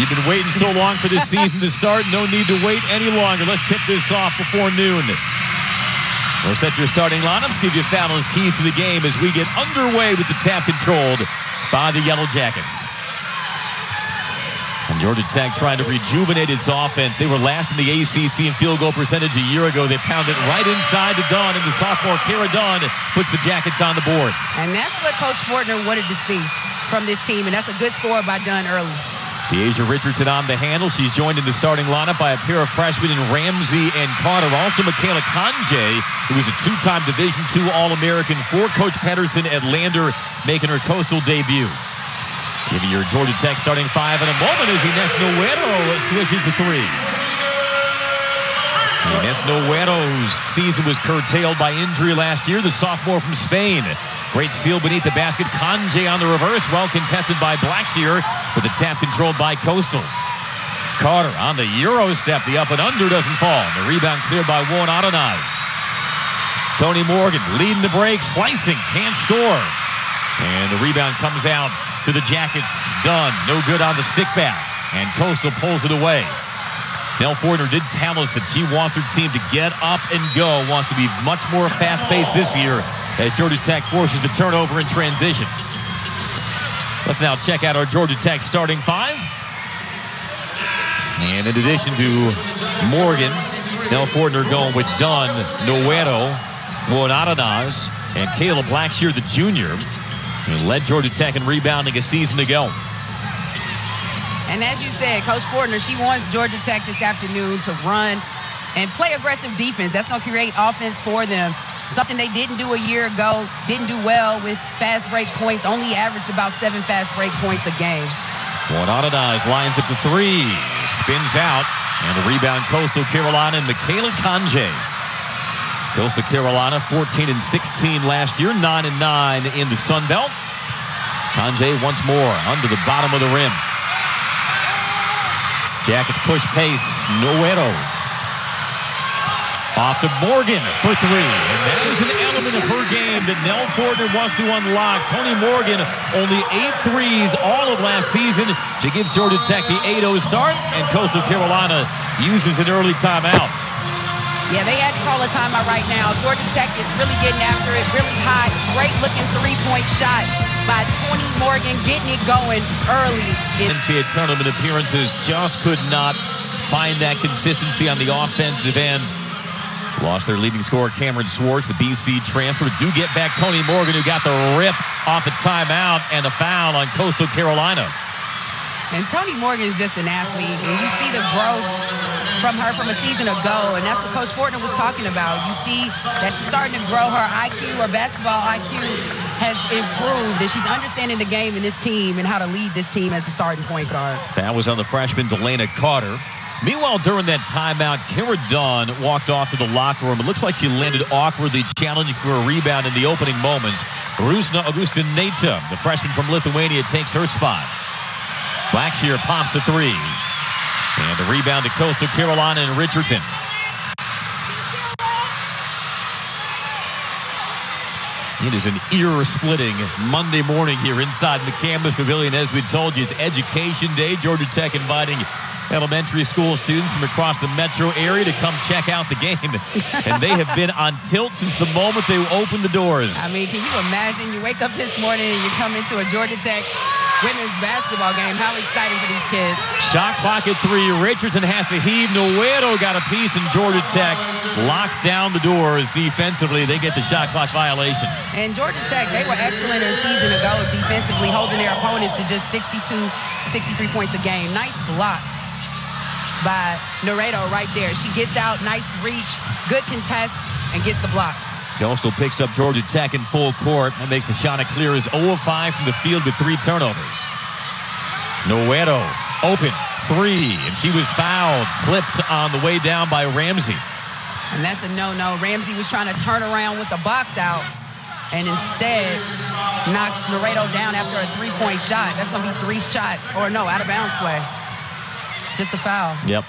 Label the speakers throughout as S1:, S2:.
S1: You've been waiting so long for this season to start. No need to wait any longer. Let's tip this off before noon. We'll set your starting lineups, give you Fallon's keys to the game as we get underway with the tap controlled by the Yellow Jackets. And Georgia Tech trying to rejuvenate its offense. They were last in the ACC in field goal percentage a year ago. They pounded right inside to Dunn, and the sophomore Kara Dunn puts the Jackets on the board.
S2: And that's what Coach Fortner wanted to see from this team, and that's a good score by Dunn early.
S1: Deasia Richardson on the handle. She's joined in the starting lineup by a pair of freshmen in Ramsey and Carter. Also, Michaela Conjay, who was a two-time Division II All-American for Coach Pedersen at Lander, making her Coastal debut. Give you your Georgia Tech starting five in a moment as Ines Noguero switches to three. Ines Noguero, whose season was curtailed by injury last year, the sophomore from Spain. Great seal beneath the basket. Conjay on the reverse, well contested by Blackshear, but the tap controlled by Coastal. Carter on the Euro step, the up and under doesn't fall. The rebound cleared by Juan Arenaz. Tonie Morgan leading the break, slicing, can't score. And the rebound comes out to the Jackets. Dunn, no good on the stick back, and Coastal pulls it away. Nell Fortner did tell us that she wants her team to get up and go, wants to be much more fast-paced this year as Georgia Tech forces the turnover in transition. Let's now check out our Georgia Tech starting five. And in addition to Morgan, Nell Fortner going with Dunn, Noguero, Juan Arenaz, and Kayla Blackshear, the junior, who led Georgia Tech in rebounding a season ago.
S2: And as you said, Coach Fortner, she wants Georgia Tech this afternoon to run and play aggressive defense. That's going to create offense for them. Something they didn't do a year ago, didn't do well with fast break points, only averaged about 7 fast break points a game.
S1: Juan Arenaz lines up the three, spins out, and the rebound Coastal Carolina and Michaela Conjay. Coastal Carolina 14-16 last year, 9-9 in the Sun Belt. Conjay once more under the bottom of the rim. Jackets push pace. Noguero off to Morgan for three. And that is an element of her game that Nell Fortner wants to unlock. Tonie Morgan only 8 threes all of last season. She gives Georgia Tech the 8-0 start, and Coastal Carolina uses an early timeout.
S2: Yeah, they had to call a timeout right now. Georgia Tech is really getting after it, really hot. Great looking three-point shot by Tonie Morgan, getting it going early.
S1: NCAA tournament appearances just could not find that consistency on the offensive end. Lost their leading scorer, Cameron Swartz, the BC transfer. Do get back Tonie Morgan, who got the rip off the timeout and the foul on Coastal Carolina.
S2: And Tonie Morgan is just an athlete, and you see the growth from her from a season ago, and that's what Coach Fortner was talking about. You see that she's starting to grow. Her IQ, her basketball IQ has improved, and she's understanding the game in this team and how to lead this team as the starting point guard.
S1: That was on the freshman Delana Carter. Meanwhile, during that timeout, Kara Dunn walked off to the locker room. It looks like she landed awkwardly, challenging for a rebound in the opening moments. Rusne Augustinaite, the freshman from Lithuania, takes her spot. Blackshear pops the three. And the rebound to Coastal Carolina and Richardson. It is an ear-splitting Monday morning here inside McCambus Pavilion. As we told you, it's Education Day. Georgia Tech inviting elementary school students from across the metro area to come check out the game. And they have been on tilt since the moment they opened the doors.
S2: I mean, can you imagine? You wake up this morning and you come into a Georgia Tech women's basketball game. How exciting for these kids.
S1: Shot clock at 3. Richardson has to heave. Noguero got a piece, and Georgia Tech locks down the doors defensively. They get the shot clock violation.
S2: And Georgia Tech, they were excellent a season ago defensively, holding their opponents to just 62, 63 points a game. Nice block by Noguero right there. She gets out, nice reach, good contest, and gets the block.
S1: Coastal picks up Georgia Tech in full court. That makes the shot as clear as 0 of 5 from the field with 3 turnovers. Noguero, open, 3, and she was fouled, clipped on the way down by Ramsey.
S2: And that's a no-no. Ramsey was trying to turn around with the box out, and instead knocks Noguero down after a 3-point shot. That's going to be 3 shots, or no, out of bounds play. Just a foul.
S1: Yep.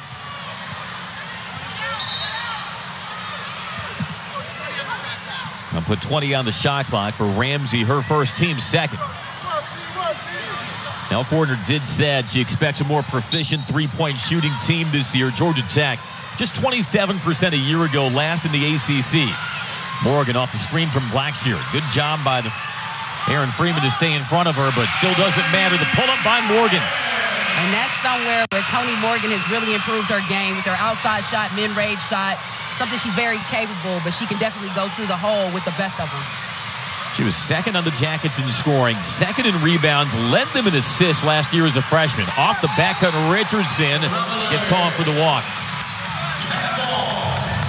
S1: I'll put 20 on the shot clock for Ramsey, her first, team second. Now, Fortner did said she expects a more proficient three-point shooting team this year. Georgia Tech, just 27% a year ago, last in the ACC. Morgan off the screen from Blackshear. Good job by Aaron Freeman to stay in front of her, but still doesn't matter. The pull-up by Morgan.
S2: And that's somewhere where Tonie Morgan has really improved her game with her outside shot, mid-range shot, something she's very capable, but she can definitely go to the hole with the best of them.
S1: She was second on the Jackets in scoring, second in rebounds, led them in assists last year as a freshman. Off the back cut, Richardson gets called for the walk.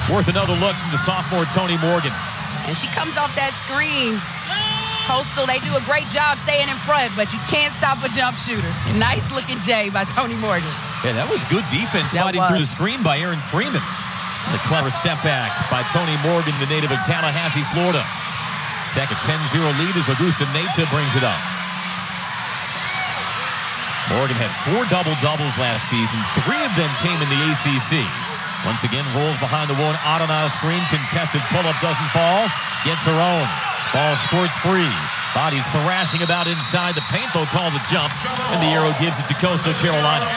S1: Worth another look from the sophomore Tonie Morgan.
S2: And she comes off that screen. Coastal, they do a great job staying in front, but you can't stop a jump shooter. Nice looking J by Tonie Morgan.
S1: Yeah, that was good defense fighting through the screen by Aaron Freeman. The clever step back by Tonie Morgan, the native of Tallahassee, Florida. Tech a 10-0 lead as Augustinaite brings it up. Morgan had 4 double-doubles last season. 3 of them came in the ACC. Once again, rolls behind the one Audena screen. Contested pull-up doesn't fall. Gets her own. Ball squirts free. Bodies thrashing about inside the paint. They'll call the jump, and the arrow gives it to Coastal Carolina.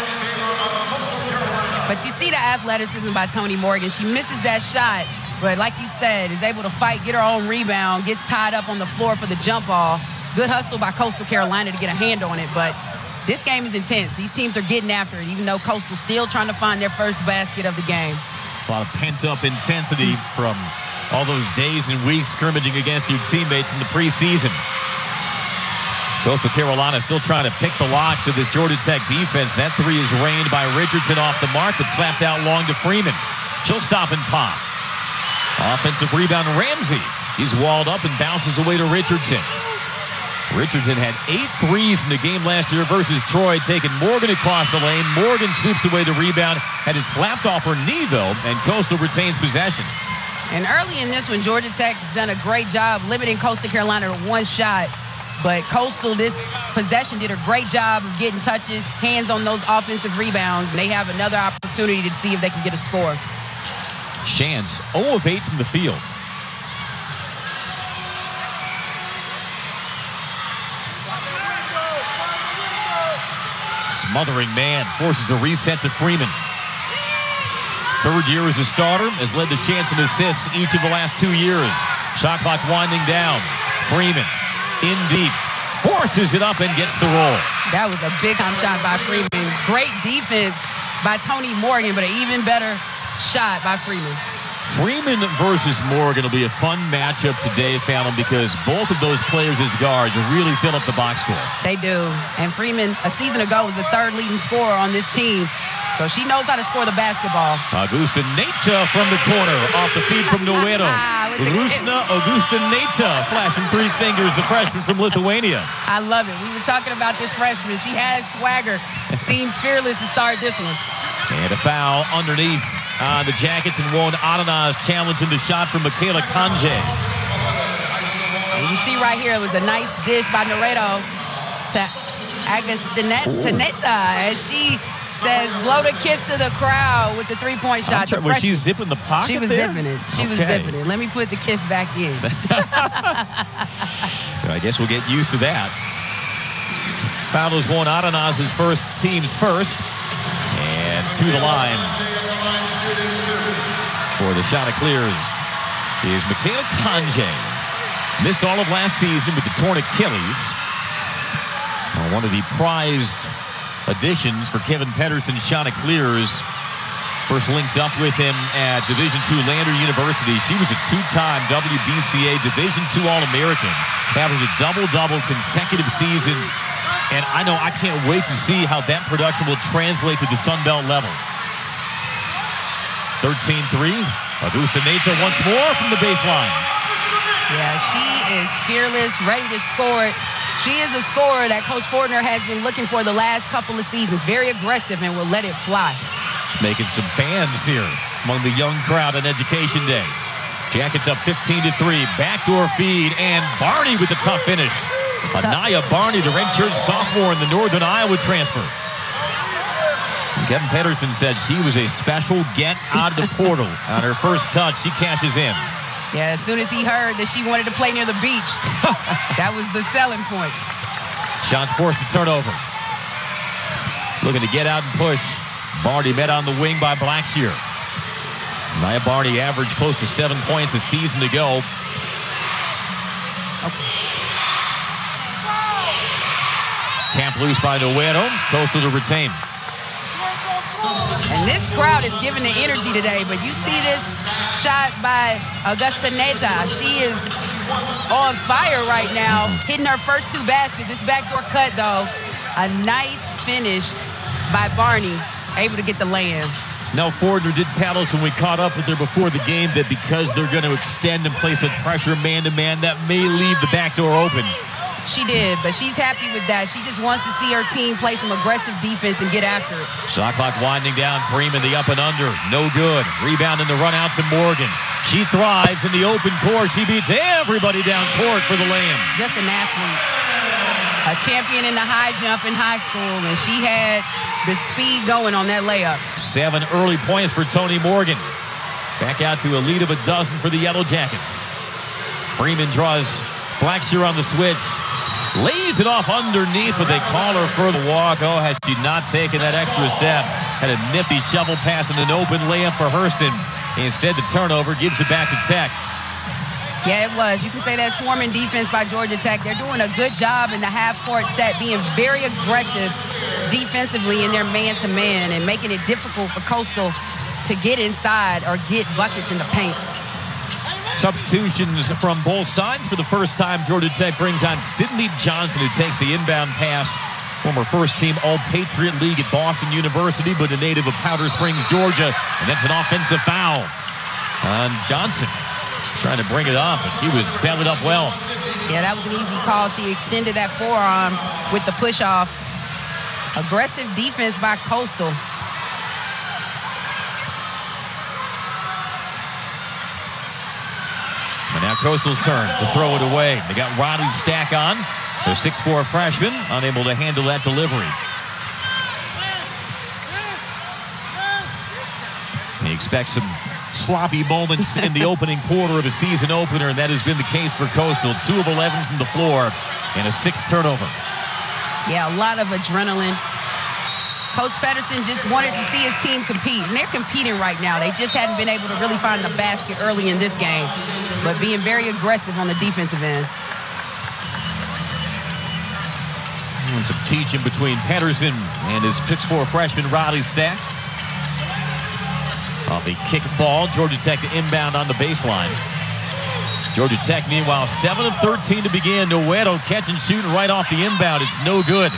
S2: But you see the athleticism by Tonie Morgan. She misses that shot, but like you said, is able to fight, get her own rebound, gets tied up on the floor for the jump ball. Good hustle by Coastal Carolina to get a hand on it, but this game is intense. These teams are getting after it, even though Coastal's still trying to find their first basket of the game.
S1: A lot of pent-up intensity from all those days and weeks scrimmaging against your teammates in the preseason. Coastal Carolina still trying to pick the locks of this Georgia Tech defense. That three is rained by Richardson off the mark, but slapped out long to Freeman. She'll stop and pop. Offensive rebound, Ramsey. He's walled up and bounces away to Richardson. Richardson had 8 threes in the game last year versus Troy, taking Morgan across the lane. Morgan sweeps away the rebound, had it slapped off her knee, though, and Coastal retains possession.
S2: And early in this one, Georgia Tech has done a great job limiting Coastal Carolina to one shot. But Coastal, this possession, did a great job of getting touches, hands on those offensive rebounds, and they have another opportunity to see if they can get a score.
S1: Chance, 0 of 8 from the field. Smothering man forces a reset to Freeman. Third year as a starter, has led the Chance in assists each of the last 2 years. Shot clock winding down. Freeman in deep, forces it up and gets the roll.
S2: That was a big-time shot by Freeman. Great defense by Tonie Morgan, but an even better shot by Freeman.
S1: Freeman versus Morgan will be a fun matchup today, Fallon, because both of those players as guards really fill up the box score.
S2: They do. And Freeman, a season ago, was the 3rd leading scorer on this team. So she knows how to score the basketball.
S1: Augustinaite from the corner, off the feed from Nueto. Rusne Augustinaite flashing 3 fingers, the freshman from Lithuania.
S2: I love it. We were talking about this freshman. She has swagger. Seems fearless to start this one.
S1: And a foul underneath the Jackets, and one Audena challenging the shot from Kayla Blackshear.
S2: And you see right here, it was a nice dish by Nueto to Augustinaite as she says, blow the kiss to the crowd with the 3-point shot.
S1: Was she zipping the pocket?
S2: She was zipping it. She was zipping it. Let me put the kiss back in.
S1: I guess we'll get used to that. Foul is one. Audina's his first, team's first. And to the line for the shot of clears is Kayla Blackshear. Missed all of last season with the torn Achilles. One of the prized additions for Kevin Pedersen's shot of clears. First linked up with him at Division II Lander University. She was a 2-time WBCA Division II All-American. Averaged a double-double consecutive seasons. And I know I can't wait to see how that production will translate to the Sun Belt level. 13-3. Augustinaite once more from the baseline.
S2: Yeah, she is fearless, ready to score it. She is a scorer that Coach Fortner has been looking for the last couple of seasons. Very aggressive and will let it fly.
S1: It's making some fans here among the young crowd on Education Day. Jackets up 15-3. Backdoor feed, and Barney with the tough finish. Anaya Barney, the redshirt sophomore in the Northern Iowa transfer. Kevin Pedersen said she was a special get out of the portal. On her first touch, she cashes in.
S2: Yeah, as soon as he heard that she wanted to play near the beach, that was the selling point.
S1: Shots forced the turnover. looking to get out and push. Barney met on the wing by Blackshear. Nia Barney averaged close to 7 points a season to go. Tap loose by Noeto. Coastal to retain.
S2: And this crowd is giving the energy today, but you see this shot by Augustinaite. She is on fire right now, hitting her first 2 baskets. This backdoor cut, though, a nice finish by Barney, able to get the lay-in.
S1: Now, Fortner did tell us when we caught up with her before the game that because they're going to extend and place a pressure man-to-man, that may leave the back door open.
S2: She did, but she's happy with that. She just wants to see her team play some aggressive defense and get after it.
S1: Shot clock winding down. Freeman, the up and under. No good. Rebound in the run out to Morgan. She thrives in the open court. She beats everybody down court for the lay-in.
S2: Just an athlete. A champion in the high jump in high school, and she had the speed going on that layup.
S1: 7 early points for Tonie Morgan. Back out to a lead of 12 for the Yellow Jackets. Freeman draws Blackshear on the switch. Lays it off underneath, but they call her for the walk. Oh, had she not taken that extra step. Had a nifty shovel pass and an open layup for Hurston. Instead, the turnover gives it back to Tech.
S2: Yeah, it was. You can say that swarming defense by Georgia Tech. They're doing a good job in the half-court set, being very aggressive defensively in their man-to-man and making it difficult for Coastal to get inside or get buckets in the paint.
S1: Substitutions from both sides. For the first time, Georgia Tech brings on Sydney Johnson, who takes the inbound pass. Former first-team All-Patriot League at Boston University, but a native of Powder Springs, Georgia. And that's an offensive foul on Johnson. Trying to bring it up, but she was bellied up well.
S2: Yeah, that was an easy call. She extended that forearm with the push-off. Aggressive defense by Coastal.
S1: And now Coastal's turn to throw it away. They got Riley Stack on. The 6'4" freshman, unable to handle that delivery. He expects some sloppy moments in the opening quarter of a season opener, and that has been the case for Coastal. 2 of 11 from the floor and a 6th turnover.
S2: Yeah, a lot of adrenaline. Coach Pedersen just wanted to see his team compete, and they're competing right now. They just hadn't been able to really find the basket early in this game, but being very aggressive on the defensive end.
S1: And some teaching between Pedersen and his 6'4" freshman Riley Stack. Off a kick ball, Georgia Tech to inbound on the baseline. Georgia Tech, meanwhile, 7 of 13 to begin. Noeto catch and shooting right off the inbound. It's no good.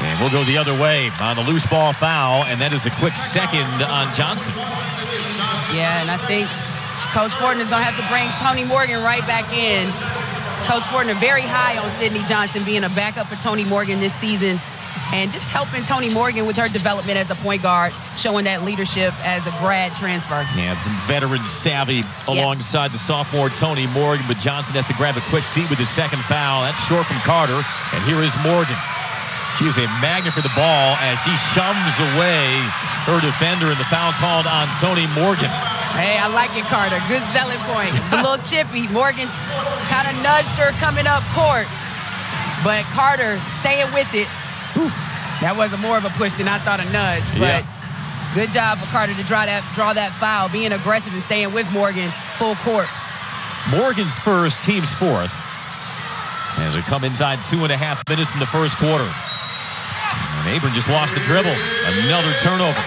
S1: And we'll go the other way on the loose ball foul, and that is a quick second on Johnson.
S2: Yeah, and I think Coach Fortner is going to have to bring Tonie Morgan right back in. Coach Fortner very high on Sydney Johnson being a backup for Tonie Morgan this season, and just helping Tonie Morgan with her development as a point guard, showing that leadership as a grad transfer.
S1: Yeah, some veteran savvy alongside the sophomore Tonie Morgan, but Johnson has to grab a quick seat with his second foul. That's short from Carter, and here is Morgan. She is a magnet for the ball as she shoves away her defender, and the foul called on Tonie Morgan.
S2: Hey, I like it, Carter. Good selling point. It's a little chippy. Morgan kind of nudged her coming up court, but Carter staying with it. Whew. That was more of a push than I thought a nudge, but good job for Carter to draw that foul, being aggressive and staying with Morgan full court.
S1: Morgan's first, team's fourth, as we come inside 2.5 minutes in the first quarter. And Abram just lost the dribble. Another turnover.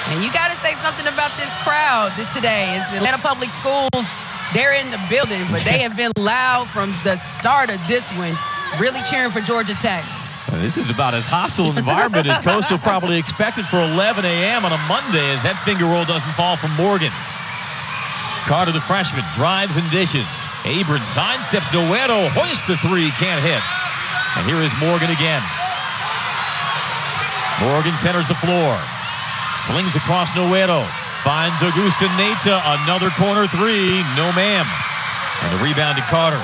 S2: And you got to say something about this crowd today. It's Atlanta Public Schools. They're in the building, but they have been loud from the start of this one, really cheering for Georgia Tech.
S1: This is about as hostile an environment as Coastal probably expected for 11 a.m. on a Monday, as that finger roll doesn't fall from Morgan. Carter, the freshman, drives and dishes. Abram sidesteps. Noeto hoists the three, can't hit. And here is Morgan again. Morgan centers the floor. Slings across Noeto. Finds Augustinaite. Another corner three. No ma'am. And the rebound to Carter.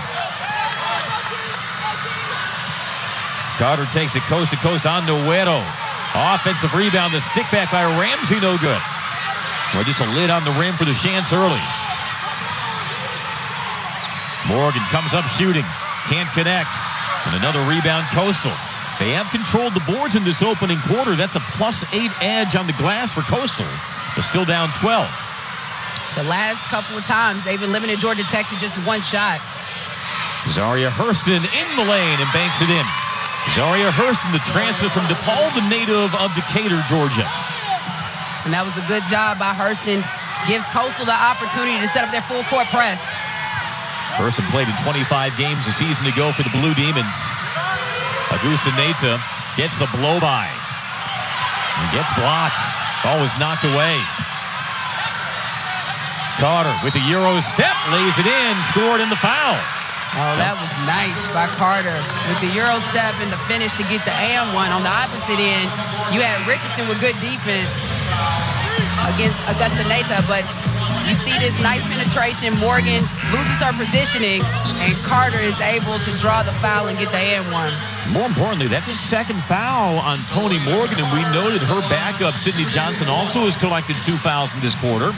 S1: Carter takes it coast to coast on Noeto. Offensive rebound. The stick back by Ramsey. No good. Well, just a lid on the rim for the Chants early. Morgan comes up shooting. Can't connect. And another rebound, Coastal. They have controlled the boards in this opening quarter. That's a +8 edge on the glass for Coastal. They're still down 12.
S2: The last couple of times, they've eliminated Georgia Tech to just one shot.
S1: Zaria Hurston in the lane and banks it in. Zaria Hurston, the transfer from DePaul, the native of Decatur, Georgia.
S2: And that was a good job by Hurston. Gives Coastal the opportunity to set up their full court press.
S1: Hurston played in 25 games a season ago for the Blue Demons. Augustinaite gets the blow by. And gets blocked. Ball was knocked away. Carter with the Euro step, lays it in, scored in the foul.
S2: Oh, that was nice by Carter with the Euro step and the finish to get the and one. On the opposite end, you had Richardson with good defense against Augustinaite, but you see this nice penetration. Morgan loses her positioning, and Carter is able to draw the foul and get the and one.
S1: More importantly, that's a second foul on Tonie Morgan, and we noted her backup, Sydney Johnson, also has collected 2 fouls in this quarter.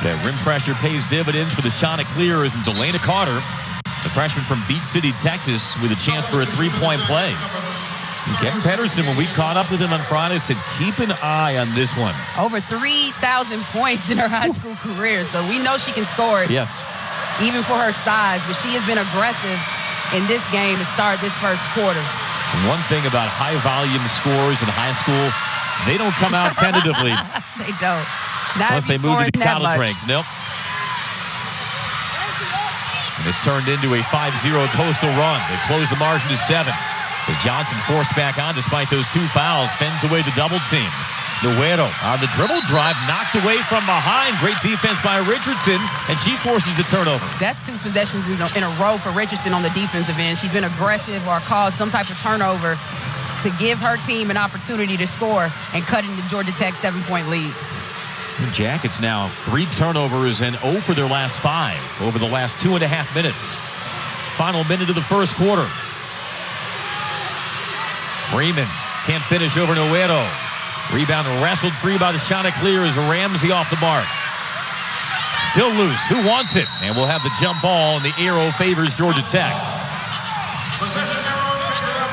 S1: So that rim pressure pays dividends for the Chanticleers, and Delana Carter, the freshman from Beach City, Texas, with a chance for a 3-point play. And Kevin Pedersen, when we caught up with him on Friday, said keep an eye on this one.
S2: Over 3,000 points in her high school career, so we know she can score it.
S1: Yes.
S2: Even for her size, but she has been aggressive in this game to start this first quarter.
S1: And one thing about high-volume scores in high school, they don't come out tentatively.
S2: They don't. Not
S1: unless they move to the college ranks. Nope. And it's turned into a 5-0 Coastal run. They closed the margin to 7. As Johnson forced back on despite those 2 fouls, fends away the double team. Nuero on the dribble drive, knocked away from behind. Great defense by Richardson, and she forces the turnover.
S2: That's 2 possessions in a row for Richardson on the defensive end. She's been aggressive or caused some type of turnover to give her team an opportunity to score and cut into Georgia Tech's 7-point lead.
S1: The Jackets now 3 turnovers and 0 for their last 5 over the last 2.5 minutes. Final minute of the first quarter. Freeman can't finish over Nuero. Rebound wrestled free by the Chanticleers. Ramsey off the mark. Still loose. Who wants it? And we'll have the jump ball, and the arrow favors Georgia Tech.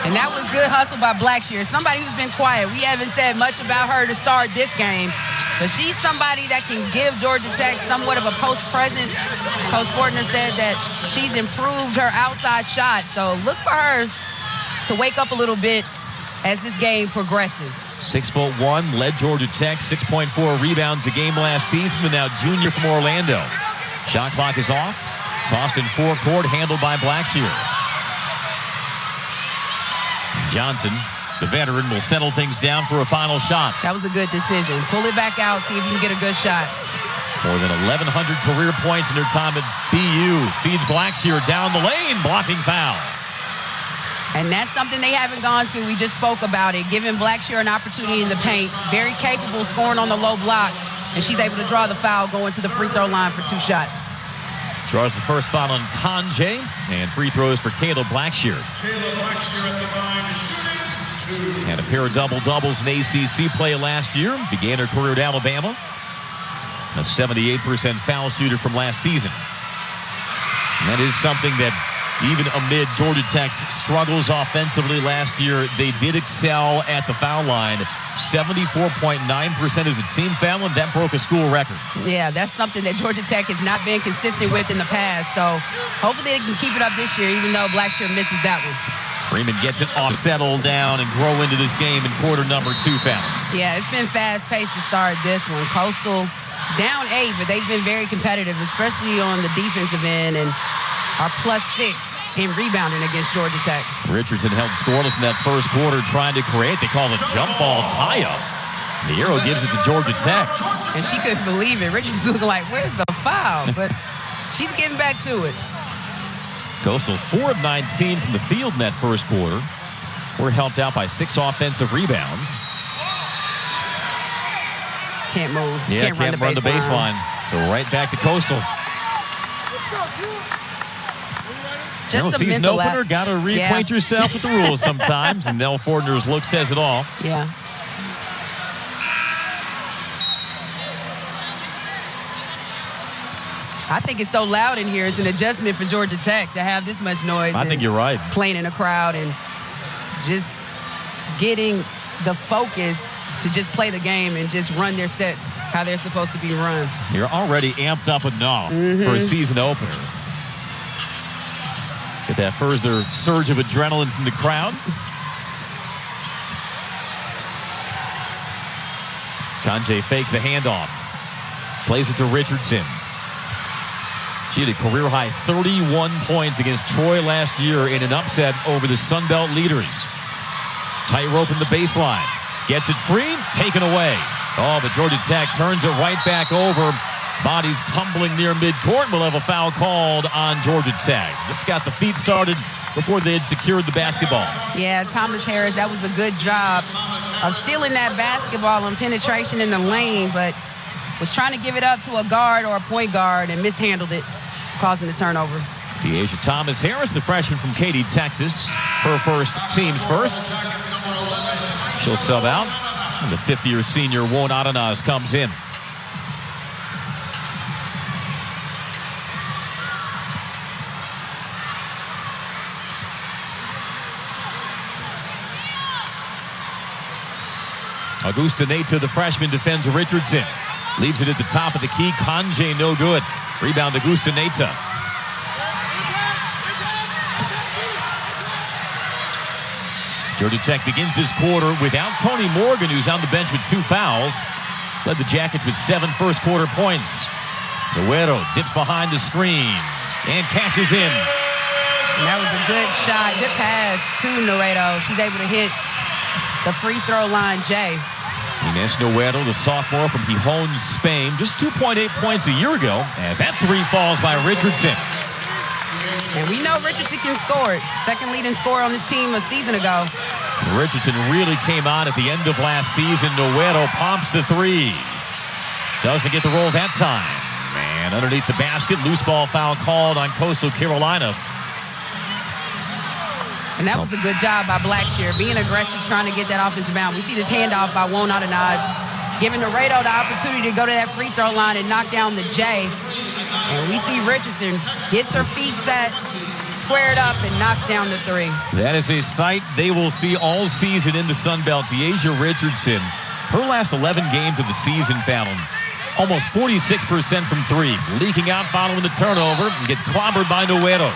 S2: And that was good hustle by Blackshear. Somebody who's been quiet. We haven't said much about her to start this game. But she's somebody that can give Georgia Tech somewhat of a post presence. Coach Fortner said that she's improved her outside shot. So look for her to wake up a little bit as this game progresses.
S1: 6'1", led Georgia Tech, 6.4 rebounds a game last season, and now junior from Orlando. Shot clock is off. Tossed in forecourt, handled by Blackshear. Johnson, the veteran, will settle things down for a final shot.
S2: That was a good decision. Pull it back out, see if you can get a good shot.
S1: More than 1,100 career points in her time at BU. Feeds Blackshear down the lane, blocking foul.
S2: And that's something they haven't gone to. We just spoke about it. Giving Blackshear an opportunity in the paint. Very capable scoring on the low block. And she's able to draw the foul going to the free throw line for 2 shots.
S1: Draws the first foul on Conjay. And free throws for Kayla Blackshear.
S3: Kayla Blackshear at the line is shooting 2.
S1: Had a pair of double-doubles in ACC play last year. Began her career at Alabama. A 78% foul shooter from last season. And that is something that, even amid Georgia Tech's struggles offensively last year, they did excel at the foul line. 74.9% as a team foul, and that broke a school record.
S2: Yeah, that's something that Georgia Tech has not been consistent with in the past. So hopefully they can keep it up this year, even though Blackshear misses that one.
S1: Freeman gets it off, settle down, and grow into this game in quarter number 2 foul.
S2: Yeah, it's been fast-paced to start this one. Coastal down 8, but they've been very competitive, especially on the defensive end, and are +6 in rebounding against Georgia Tech.
S1: Richardson held scoreless in that first quarter, trying to create. They call it a jump ball tie-up. The arrow gives it to Georgia Tech.
S2: And she couldn't believe it. Richardson's looking like, where's the foul? But she's getting back to it.
S1: Coastal 4 of 19 from the field in that first quarter. We're helped out by 6 offensive rebounds.
S2: Can't move.
S1: Yeah,
S2: can't run the
S1: baseline. So right back to Coastal.
S2: Just a
S1: season
S2: mental
S1: opener,
S2: lapse.
S1: got to reacquaint yourself with the rules sometimes, and Nell Fortner's look says it all.
S2: Yeah. I think it's so loud in here. It's an adjustment for Georgia Tech to have this much noise.
S1: I think you're right.
S2: Playing in a crowd, and just getting the focus to just play the game and just run their sets how they're supposed to be run.
S1: You're already amped up enough for a season opener. Get that further surge of adrenaline from the crowd. Kanje fakes the handoff. Plays it to Richardson. She had a career-high 31 points against Troy last year in an upset over the Sun Belt leaders. Tight rope in the baseline. Gets it free, taken away. Oh, but Georgia Tech turns it right back over. Bodies tumbling near midcourt. We'll have a foul called on Georgia Tech. Just got the feet started before they had secured the basketball.
S2: Yeah, Thomas Harris, that was a good job of stealing that basketball and penetration in the lane, but was trying to give it up to a guard or a point guard and mishandled it, causing the turnover.
S1: Deasia Thomas Harris, the freshman from Katy, Texas. Her first, team's first. She'll sub out. And the fifth-year senior, Won Adanaz, comes in. Augustinaite, the freshman, defends Richardson. Leaves it at the top of the key. Kanje, no good. Rebound, Augustinaite. Georgia Tech begins this quarter without Tonie Morgan, who's on the bench with 2 fouls. Led the Jackets with 7 first-quarter points. Nuero dips behind the screen and cashes in.
S2: And that was a good shot, good pass to Nuero. She's able to hit the free throw line, Jay.
S1: Inés Nuero, the sophomore from Gijón, Spain, just 2.8 points a year ago, as that 3 falls by Richardson.
S2: And we know Richardson can score it. Second leading scorer on this team a season ago.
S1: Richardson really came on at the end of last season. Nuero pumps the 3. Doesn't get the roll that time. And underneath the basket, loose ball foul called on Coastal Carolina.
S2: And that was a good job by Blackshear, being aggressive, trying to get that offensive bound. We see this handoff by Won Adanaz, giving Nuero the opportunity to go to that free throw line and knock down the J. And we see Richardson gets her feet set, squared up, and knocks down the 3.
S1: That is a sight they will see all season in the Sun Belt. Deasia Richardson, her last 11 games of the season found almost 46% from 3. Leaking out following the turnover and gets clobbered by Nuero.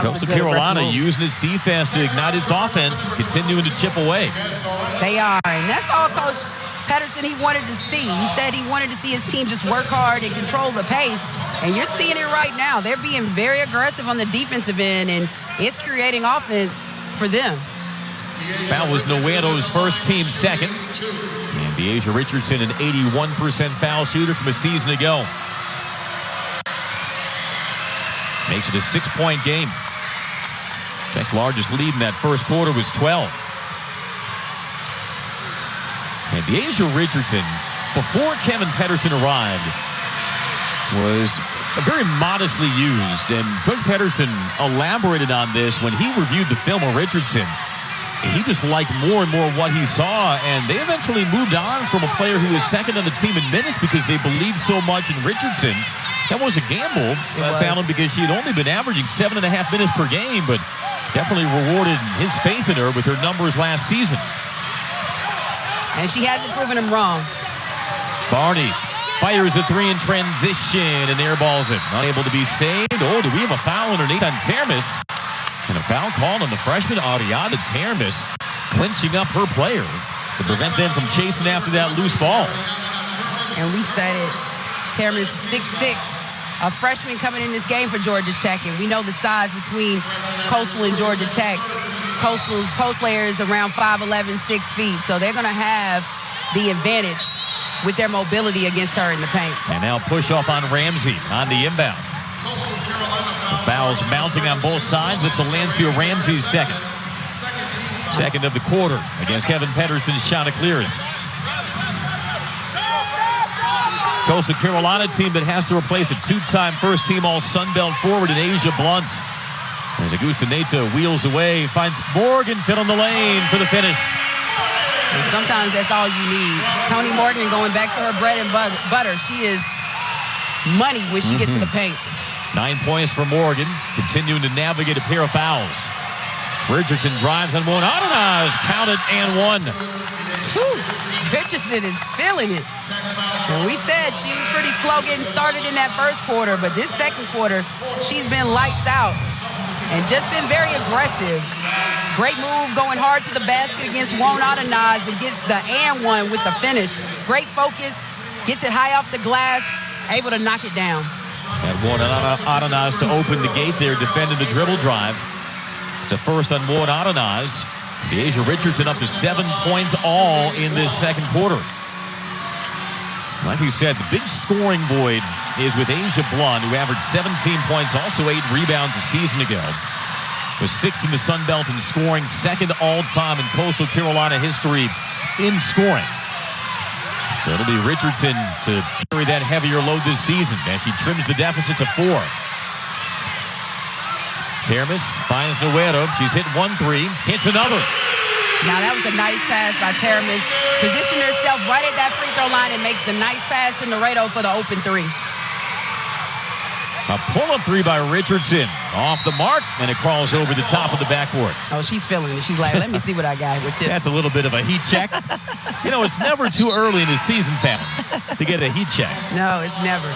S1: Coastal Carolina using its defense to ignite its offense, continuing to chip away.
S2: They are, and that's all Coach Pedersen he wanted to see. He said he wanted to see his team just work hard and control the pace, and you're seeing it right now. They're being very aggressive on the defensive end, and it's creating offense for them.
S1: That was Nuero's first, team second. And Deasia Richardson, an 81% foul shooter from a season ago. Makes it a 6-point game. Tech's largest lead in that first quarter was 12. And Deasia Richardson, before Kevin Pedersen arrived, was very modestly used. And Coach Pedersen elaborated on this when he reviewed the film of Richardson. He just liked more and more what he saw, and they eventually moved on from a player who was second on the team in minutes because they believed so much in Richardson. That was a gamble, Fallon, because she had only been averaging 7.5 minutes per game, but definitely rewarded his faith in her with her numbers last season.
S2: And she hasn't proven him wrong.
S1: Barney fires the 3 in transition and airballs it. Unable to be saved. Oh, do we have a foul underneath on Termes? And a foul called on the freshman, Ariana Termes, clinching up her player to prevent them from chasing after that loose ball.
S2: And we said it. Termes 6'6", a freshman coming in this game for Georgia Tech, and we know the size between Coastal and Georgia Tech. Coastal's post players around 5'11", 6 feet, so they're going to have the advantage with their mobility against her in the paint.
S1: And now push off on Ramsey on the inbound. The fouls mounting on both sides, but Delancia Ramsey's second. Second of the quarter against Kevin Pedersen's Chanticleers. Coastal Carolina team that has to replace a 2-time first-team All-Sun Belt forward in Asia Blunt. As Augustinaite wheels away, finds Morgan fit on the lane for the finish.
S2: And sometimes that's all you need. Tonie Morgan going back to her bread and butter. She is money when she gets to the paint.
S1: 9 points for Morgan, continuing to navigate a pair of fouls. Richardson drives on one. Audinaz counted and one.
S2: Whew. Richardson is feeling it. And we said she was pretty slow getting started in that first quarter, but this second quarter, she's been lights out and just been very aggressive. Great move going hard to the basket against Audinaz and gets the and one with the finish. Great focus, gets it high off the glass, able to knock it down.
S1: And Audinaz to open the gate there, defending the dribble drive. It's a first on Audinaz. De'Asia Richardson up to 7 points all in this second quarter. Like we said, the big scoring void is with Asia Blunt, who averaged 17 points, also 8 rebounds a season ago. Was 6th in the Sun Belt in scoring, 2nd all-time in Coastal Carolina history in scoring. So it'll be Richardson to carry that heavier load this season as she trims the deficit to 4. Termes finds Nuero. She's hit 1-3, hits another.
S2: Now that was a nice pass by Termes. Positioned herself right at that free throw line and makes the nice pass to Nuero for the open 3.
S1: A pull-up 3 by Richardson. Off the mark, and it crawls over the top of the backboard.
S2: Oh, she's feeling it. She's like, let me see what I got with this.
S1: That's a little bit of a heat check. You know, it's never too early in the season, Pam, to get a heat check.
S2: No, it's never.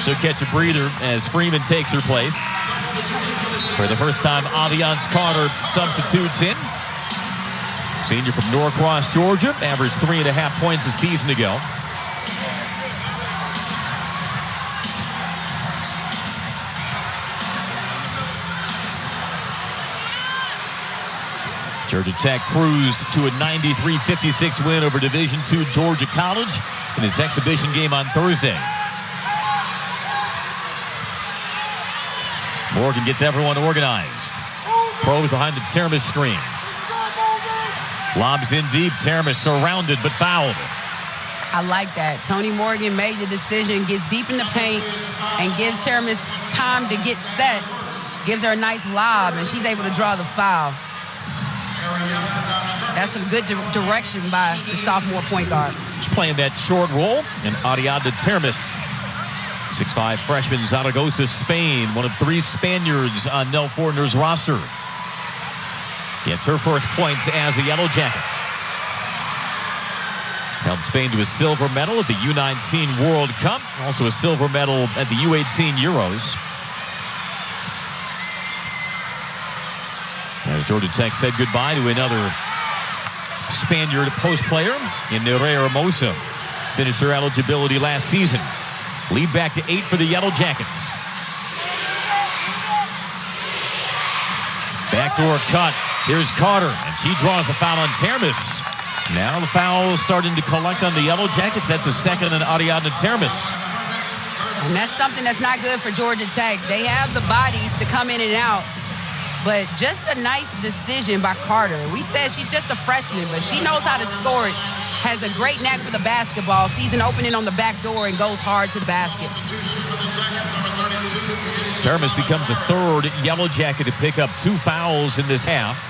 S1: So catch a breather as Freeman takes her place. For the first time, Aviance Carter substitutes in. Senior from Norcross, Georgia, averaged 3.5 points a season ago. Georgia Tech cruised to a 93-56 win over Division II Georgia College in its exhibition game on Thursday. Morgan gets everyone organized. Probes behind the Termes screen. Lobs in deep. Termes surrounded but fouled.
S2: I like that. Tonie Morgan made the decision, gets deep in the paint, and gives Termes time to get set. Gives her a nice lob, and she's able to draw the foul. That's some good direction by the sophomore point guard.
S1: She's playing that short roll, and Ariadna Termes, 6'5" freshman, Zaragoza, Spain, one of 3 Spaniards on Nell Fortner's roster. Gets her first points as a Yellow Jacket. Helped Spain to a silver medal at the U19 World Cup, also a silver medal at the U18 Euros. As Georgia Tech said goodbye to another Spaniard post player in Nerea Hermosa. Finished her eligibility last season. Lead back to 8 for the Yellow Jackets. Backdoor cut. Here's Carter, and she draws the foul on Termes. Now the foul starting to collect on the Yellow Jackets. That's a second on Ariadna Termes.
S2: And that's something that's not good for Georgia Tech. They have the bodies to come in and out, but just a nice decision by Carter. We said she's just a freshman, but she knows how to score it. Has a great knack for the basketball. Sees an opening on the back door and goes hard to the basket.
S1: Termes becomes a 3rd Yellow Jacket to pick up 2 fouls in this half.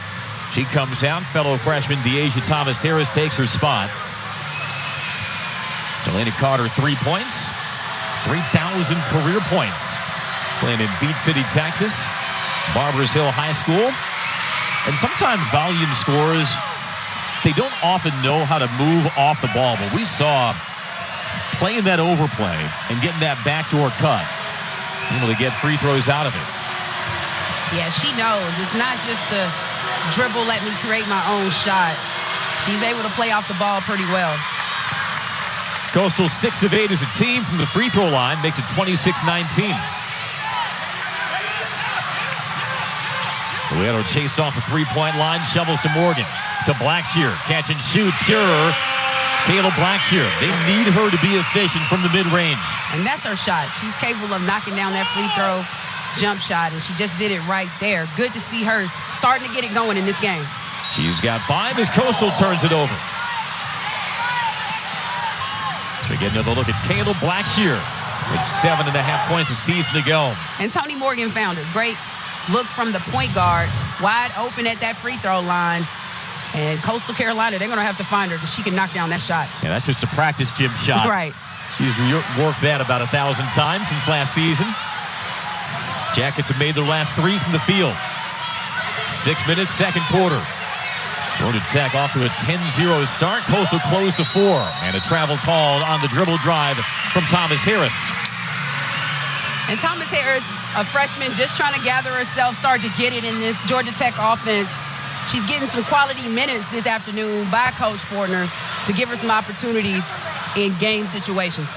S1: She comes out. Fellow freshman De'Asia Thomas-Harris takes her spot. Delaney Carter, 3 points. 3,000 career points. Playing in Beach City, Texas. Barbers Hill High School. And sometimes volume scorers, they don't often know how to move off the ball, but we saw playing that overplay and getting that backdoor cut, able to get free throws out of it.
S2: Yeah, she knows. It's not just a dribble, let me create my own shot. She's able to play off the ball pretty well.
S1: Coastal 6 of 8 as a team from the free throw line, makes it 26-19. Luero chased off the 3-point line, shovels to Morgan, to Blackshear, catch and shoot, pure. Kayla Blackshear, they need her to be efficient from the mid-range.
S2: And that's her shot. She's capable of knocking down that free throw jump shot, and she just did it right there. Good to see her starting to get it going in this game.
S1: She's got 5 as Coastal turns it over. We get another look at Kayla Blackshear with 7.5 points a season to go.
S2: And Tonie Morgan found her. Great look from the point guard, wide open at that free throw line. And Coastal Carolina, they're going to have to find her because she can knock down that shot.
S1: Yeah, that's just a practice gym shot.
S2: Right.
S1: She's worked that about 1,000 times since last season. Jackets have made their last 3 from the field. 6 minutes, second quarter. Georgia Tech off to a 10-0 start. Coastal closed to 4. And a travel called on the dribble drive from Thomas Harris.
S2: And Thomas Harris, a freshman, just trying to gather herself, start to get it in this Georgia Tech offense. She's getting some quality minutes this afternoon by Coach Fortner to give her some opportunities in game situations.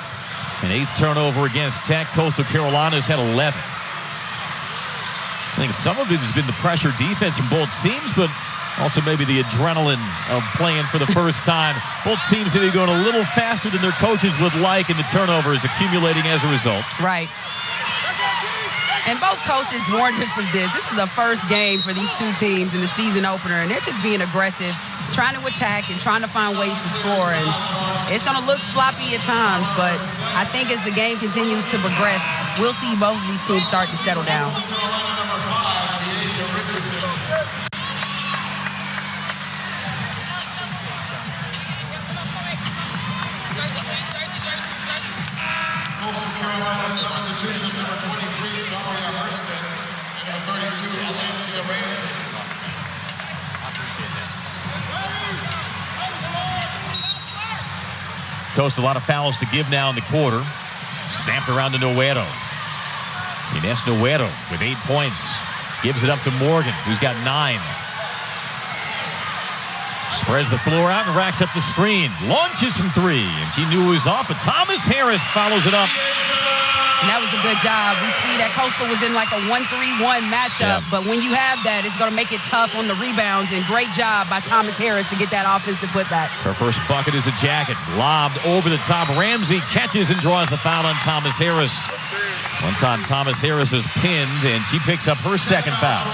S1: An 8th turnover against Tech. Coastal Carolina's had 11. I think some of it has been the pressure defense from both teams, but also maybe the adrenaline of playing for the first time. Both teams may be going a little faster than their coaches would like, and the turnovers accumulating as a result.
S2: Right. And both coaches warned us of this. This is the first game for these two teams in the season opener, and they're just being aggressive, trying to attack and trying to find ways to score. And it's going to look sloppy at times, but I think as the game continues to progress, we'll see both of these teams start to settle down.
S3: Carolina substitutions, number 23, Rusne, and number 32, Ramsey.
S1: Coast a lot of fouls to give now in the quarter. Snapped around to Noedo. Ines Noedo with 8 points. Gives it up to Morgan, who's got 9. Spreads the floor out and racks up the screen. Launches from 3, and she knew it was off, but Thomas Harris follows it up.
S2: And that was a good job. We see that Coastal was in like a 1-3-1 matchup, but when you have that, it's going to make it tough on the rebounds, and great job by Thomas Harris to get that offensive putback.
S1: Her first bucket is a jacket. Lobbed over the top. Ramsey catches and draws the foul on Thomas Harris. One time Thomas Harris is pinned, and she picks up her second foul.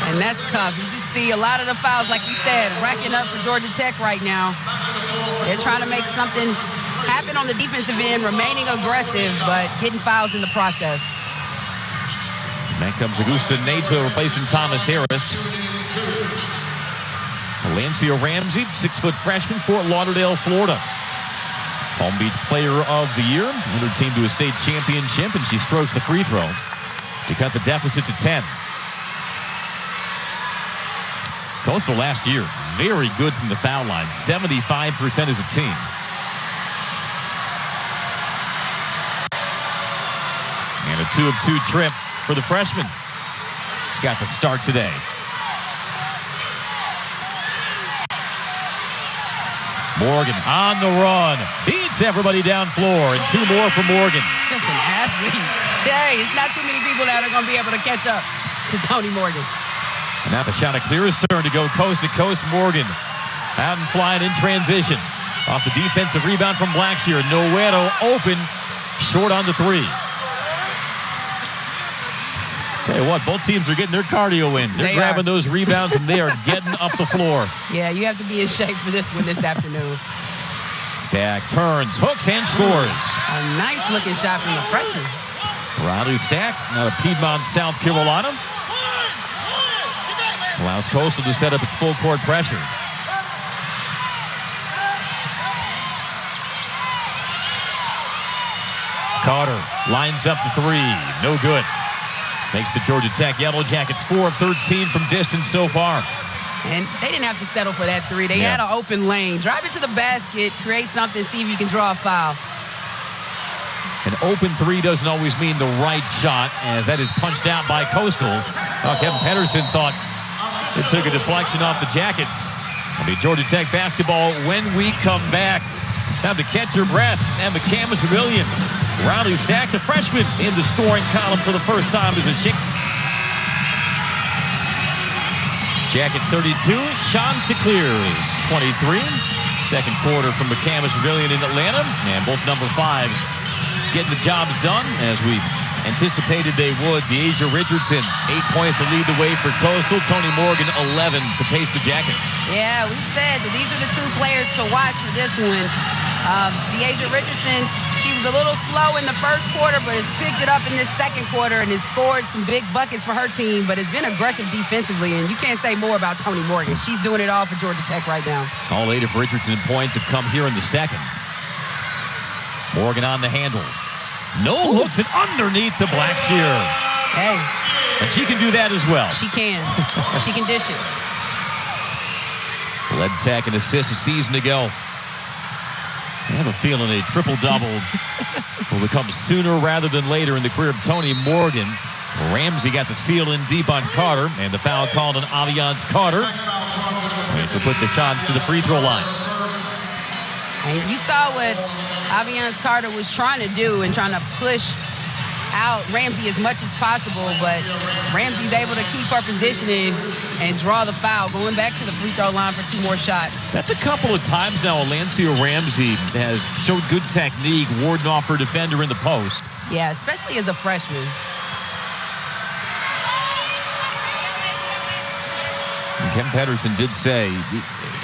S2: And that's tough. You just see a lot of the fouls, like you said, racking up for Georgia Tech right now. They're trying to make something happen on the defensive end, remaining aggressive, but getting fouls in the process.
S1: And then comes Augustinaite replacing Thomas Harris. Valencia Ramsey, 6-foot freshman, Fort Lauderdale, Florida. Palm Beach Player of the Year, led her team to a state championship, and she strokes the free throw to cut the deficit to 10. Coastal last year, very good from the foul line, 75% as a team. And a 2-of-2 trip for the freshman. Got the start today. Morgan on the run. Beats everybody down floor, and 2 more for Morgan.
S2: Just an athlete. Hey, it's not too many people that are going to be able to catch up to Tonie Morgan.
S1: And now the shot, a clearest turn to go coast to coast. Morgan out and flying in transition. Off the defensive rebound from Blackshear. Noedo open, short on the 3. Tell you what, both teams are getting their cardio in. They're grabbing those rebounds, and they are getting up the floor.
S2: Yeah, you have to be in shape for this one this afternoon.
S1: Stack turns, hooks, and scores.
S2: A nice-looking shot from the freshman.
S1: Riley Stack out of Piedmont, South Carolina. Allows Coastal to set up its full court pressure. Carter lines up the 3. No good. Makes the Georgia Tech Yellow Jackets 4 of 13 from distance so far.
S2: And they didn't have to settle for that 3. They had an open lane. Drive it to the basket, create something, see if you can draw a foul.
S1: An open 3 doesn't always mean the right shot, as that is punched out by Coastal. Kevin Pedersen thought it took a deflection off the Jackets. It'll be Georgia Tech basketball when we come back. Time to catch your breath and the Campus Pavilion. Riley Stack, the freshman, in the scoring column for the first time as a Jackets 32, Chanticleers 23. Second quarter from the Campus Pavilion in Atlanta, and both number 5s getting the jobs done as we anticipated they would. Deasia Richardson, 8 points to lead the way for Coastal. Tonie Morgan, 11 to pace the Jackets.
S2: Yeah, we said that these are the 2 players to watch for this one. Deasia Richardson, she was a little slow in the first quarter, but has picked it up in this second quarter and has scored some big buckets for her team, but has been aggressive defensively, and you can't say more about Tonie Morgan. She's doing it all for Georgia Tech right now. All
S1: 8 of Richardson's points have come here in the second. Morgan on the handle. No looks, and underneath the Blackshear.
S2: Hey,
S1: And she can do that as well.
S2: She can. She can dish it.
S1: Led Tech and assist a season ago. I have a feeling a triple-double will become sooner rather than later in the career of Tonie Morgan. Ramsey got the seal in deep on Carter, and the foul called on Allianz Carter. And she'll put the shots to the free throw line.
S2: And you saw what Allianz Carter was trying to do and trying to push out Ramsey as much as possible, but Ramsey's able to keep her positioning and draw the foul, going back to the free throw line for 2 more shots.
S1: That's a couple of times now Alancia Ramsey has showed good technique, warding off her defender in the post.
S2: Yeah, especially as a freshman.
S1: And Ken Pedersen did say,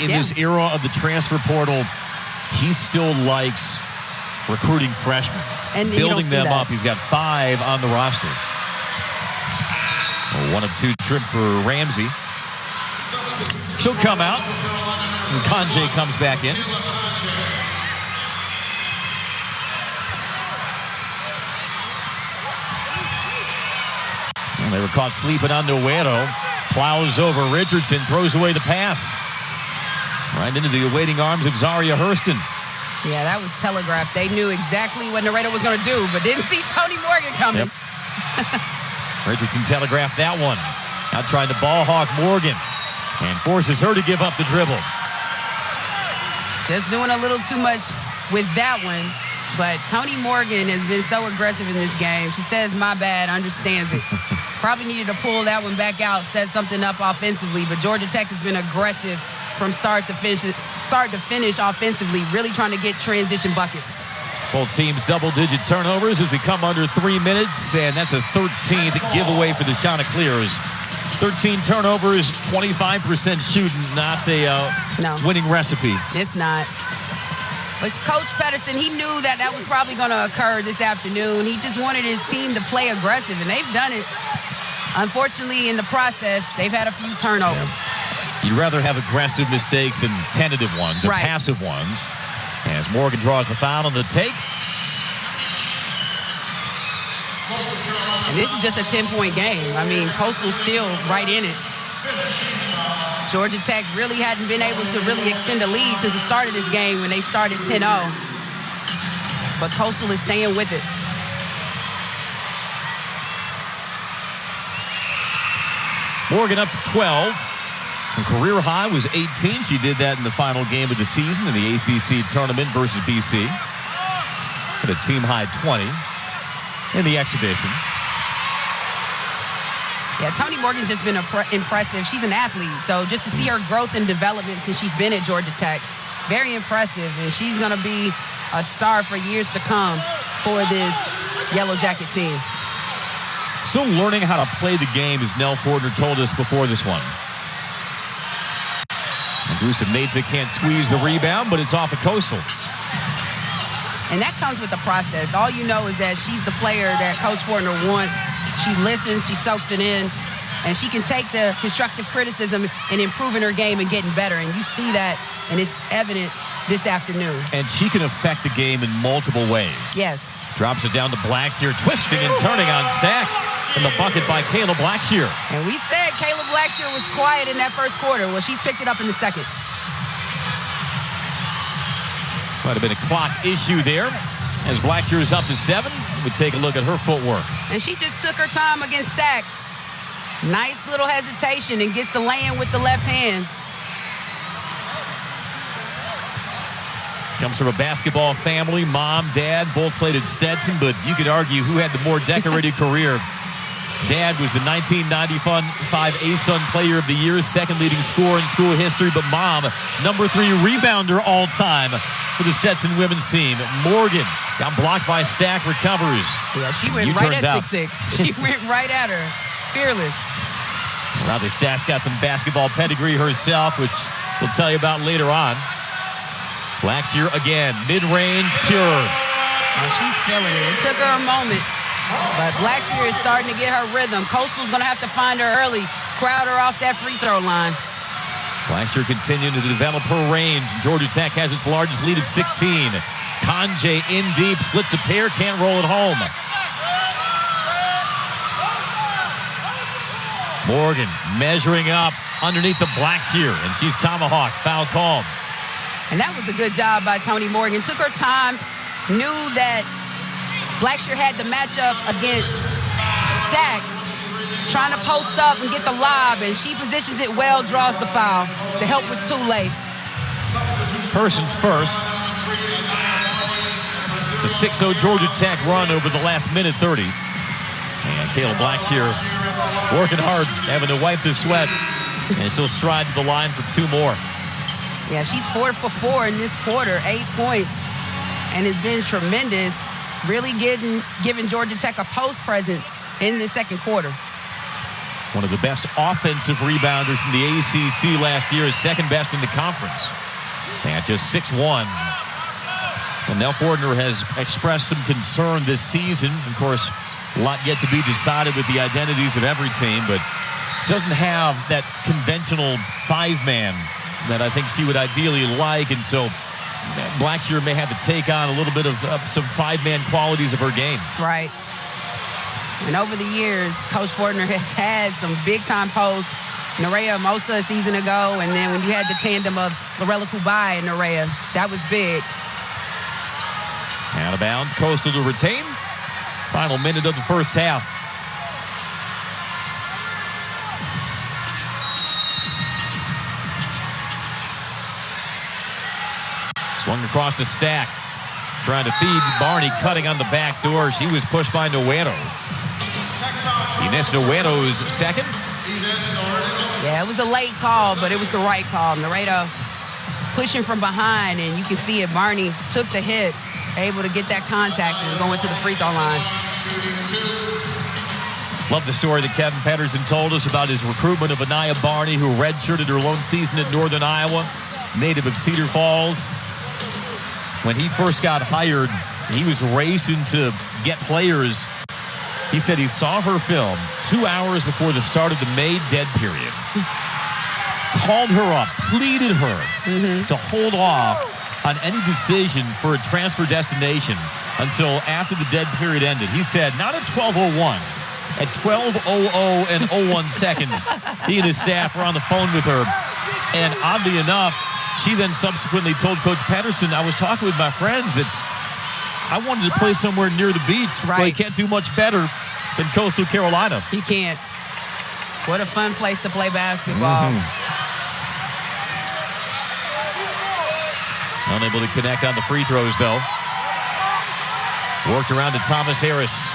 S1: in this era of the transfer portal, he still likes recruiting freshmen.
S2: And
S1: building them up. He's got 5 on the roster. A 1 of 2 trip for Ramsey. She'll come out. And Kanje comes back in. Well, they were caught sleeping on Noeto. Plows over Richardson, throws away the pass. Right into the awaiting arms of Zaria Hurston.
S2: Yeah, that was telegraphed. They knew exactly what Noeto was going to do, but didn't see Tonie Morgan coming.
S1: Yep. Richardson telegraphed that one. Now trying to ball hawk Morgan and forces her to give up the dribble.
S2: Just doing a little too much with that one, but Tonie Morgan has been so aggressive in this game. She says, my bad, understands it. Probably needed to pull that one back out, set something up offensively, but Georgia Tech has been aggressive from start to finish offensively, really trying to get transition buckets.
S1: Both teams double-digit turnovers as we come under 3 minutes, and that's a 13th giveaway for the Chanticleers. 13 turnovers, 25% shooting, not a winning recipe.
S2: It's not. But Coach Pedersen, he knew that that was probably going to occur this afternoon. He just wanted his team to play aggressive, and they've done it. Unfortunately, in the process, they've had a few turnovers.
S1: Yeah. You'd rather have aggressive mistakes than tentative ones or passive ones. As Morgan draws the foul on the take.
S2: And this is just a 10-point game. I mean, Coastal's still right in it. Georgia Tech really hadn't been able to really extend a lead since the start of this game when they started 10-0. But Coastal is staying with it.
S1: Morgan up to 12. Her career high was 18. She did that in the final game of the season in the ACC tournament versus BC. At a team high 20 in the exhibition.
S2: Yeah, Tonie Morgan's just been impressive. She's an athlete, so just to see her growth and development since she's been at Georgia Tech, very impressive. And she's going to be a star for years to come for this Yellow Jacket team.
S1: Still learning how to play the game, as Nell Fortner told us before this one. Augustinaite can't squeeze the rebound, but it's off of Coastal.
S2: And that comes with the process. All you know is that she's the player that Coach Fortner wants. She listens, she soaks it in, and she can take the constructive criticism and improving her game and getting better. And you see that, and it's evident this afternoon.
S1: And she can affect the game in multiple ways.
S2: Yes.
S1: Drops it down to Blackshear, twisting and turning on Stack. And the bucket by Kayla Blackshear.
S2: And we said Kayla Blackshear was quiet in that first quarter. Well, she's picked it up in the second.
S1: Might have been a clock issue there. As Blackshear is up to 7, we take a look at her footwork.
S2: And she just took her time against Stack. Nice little hesitation and gets the lay-in with the left hand.
S1: Comes from a basketball family. Mom, dad, both played at Stetson, but you could argue who had the more decorated career. Dad was the 1995 ASUN Player of the Year, second leading scorer in school history, but Mom, number 3 rebounder all time for the Stetson women's team. Morgan got blocked by Stack, recovers.
S2: Yeah, she went right at 6'6". She went right at her. Fearless.
S1: Riley Stack's got some basketball pedigree herself, which we'll tell you about later on. Blackshear again, mid-range, pure.
S2: Oh, she's feeling it. It took her a moment, but Blackshear is starting to get her rhythm. Coastal's going to have to find her early, crowd her off that free throw line.
S1: Blackshear continuing to develop her range. Georgia Tech has its largest lead of 16. Kanje in deep, splits a pair, can't roll it home. Morgan measuring up underneath the Blackshear, and she's tomahawked. Foul called.
S2: And that was a good job by Tonie Morgan. Took her time, knew that Blackshear had the matchup against Stack, trying to post up and get the lob, and she positions it well, draws the foul. The help was too late.
S1: Persons first. It's a 6-0 Georgia Tech run over the last minute 30. And Kayla Blackshear working hard, having to wipe the sweat, and she'll stride to the line for 2 more.
S2: Yeah, she's 4 for 4 in this quarter, 8 points, and has been tremendous, really giving Georgia Tech a post presence in the second quarter.
S1: One of the best offensive rebounders from the ACC last year, is second best in the conference. And just 6'1". And Nell Fortner has expressed some concern this season. Of course, a lot yet to be decided with the identities of every team, but doesn't have that conventional 5-man that I think she would ideally like. And so Blackshear may have to take on a little bit of some 5-man qualities of her game.
S2: Right. And over the years, Coach Fortner has had some big-time posts. Nerea Mosa a season ago, and then when you had the tandem of Lorella Kubai and Nerea, that was big.
S1: Out of bounds, Coastal to retain. Final minute of the first half. Swung across the Stack. Trying to feed Barney, cutting on the back door. She was pushed by Nueto. Ines Nueto's second.
S2: Yeah, it was a late call, but it was the right call. Nueto pushing from behind, and you can see it. Barney took the hit, able to get that contact and going to the free throw line.
S1: Love the story that Kevin Pedersen told us about his recruitment of Anaya Barney, who redshirted her lone season at Northern Iowa, native of Cedar Falls. When he first got hired, he was racing to get players. He said he saw her film 2 hours before the start of the May dead period. Called her up, pleaded her to hold off on any decision for a transfer destination until after the dead period ended. He said, not at 12:01. At 12:00 and 01 seconds, he and his staff were on the phone with her. And oddly enough, she then subsequently told Coach Pedersen, I was talking with my friends that I wanted to play somewhere near the beach.
S2: Right.
S1: But he can't do much better than Coastal Carolina.
S2: You can't. What a fun place to play basketball.
S1: Unable to connect on the free throws, though. Worked around to Thomas Harris.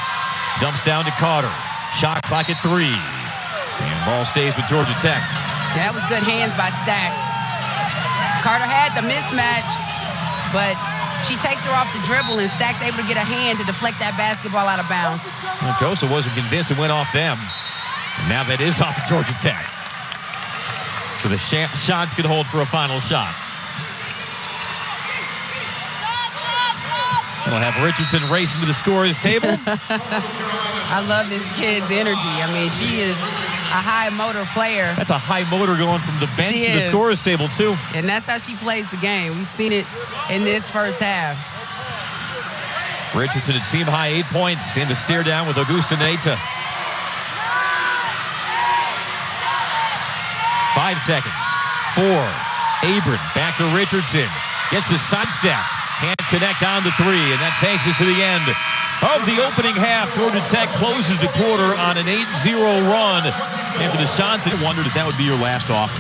S1: Dumps down to Carter. Shot clock at 3. And ball stays with Georgia Tech.
S2: Yeah, that was good hands by Stack. Carter had the mismatch, but she takes her off the dribble, and Stack's able to get a hand to deflect that basketball out of bounds.
S1: Well, Kosa wasn't convinced it went off them. And now that is off of Georgia Tech. So the shots can hold for a final shot. We'll have Richardson racing to the scorer's table.
S2: I love this kid's energy. I mean, she is a high motor player.
S1: That's a high motor going from the bench to the scorer's table, too.
S2: And that's how she plays the game. We've seen it in this first half.
S1: Richardson a team-high 8 points in the stare down with Augustinaite. 5 seconds. 4. Abram back to Richardson. Gets the sidestep. Can't connect on the 3, and that takes us to the end of the opening half. Georgia Tech closes the quarter on an 8-0 run. After the shots, I wondered if that would be your last offer.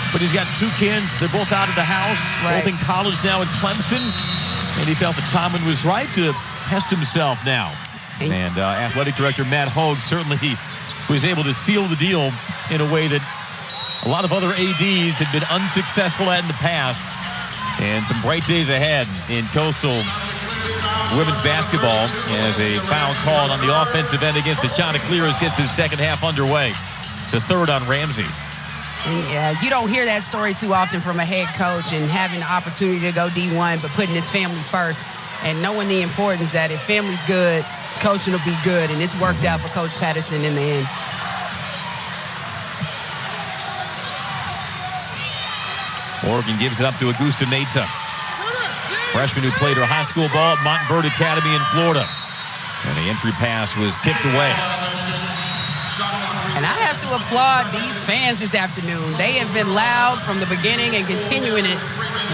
S1: But he's got 2 kids. They're both out of the house, both in college now at Clemson. And he felt that Tomlin was right to test himself now. And athletic director Matt Hogue certainly was able to seal the deal in a way that a lot of other ADs had been unsuccessful at in the past. And some bright days ahead in Coastal women's basketball as a foul called on the offensive end against the Chanticleers gets his second half underway. It's a third on Ramsey.
S2: Yeah, you don't hear that story too often from a head coach and having the opportunity to go D1, but putting his family first and knowing the importance that if family's good, coaching will be good. And it's worked out for Coach Patterson in the end.
S1: Morgan gives it up to Augustinaite. Freshman who played her high school ball at Montverde Academy in Florida. And the entry pass was tipped away.
S2: And I have to applaud these fans this afternoon. They have been loud from the beginning and continuing it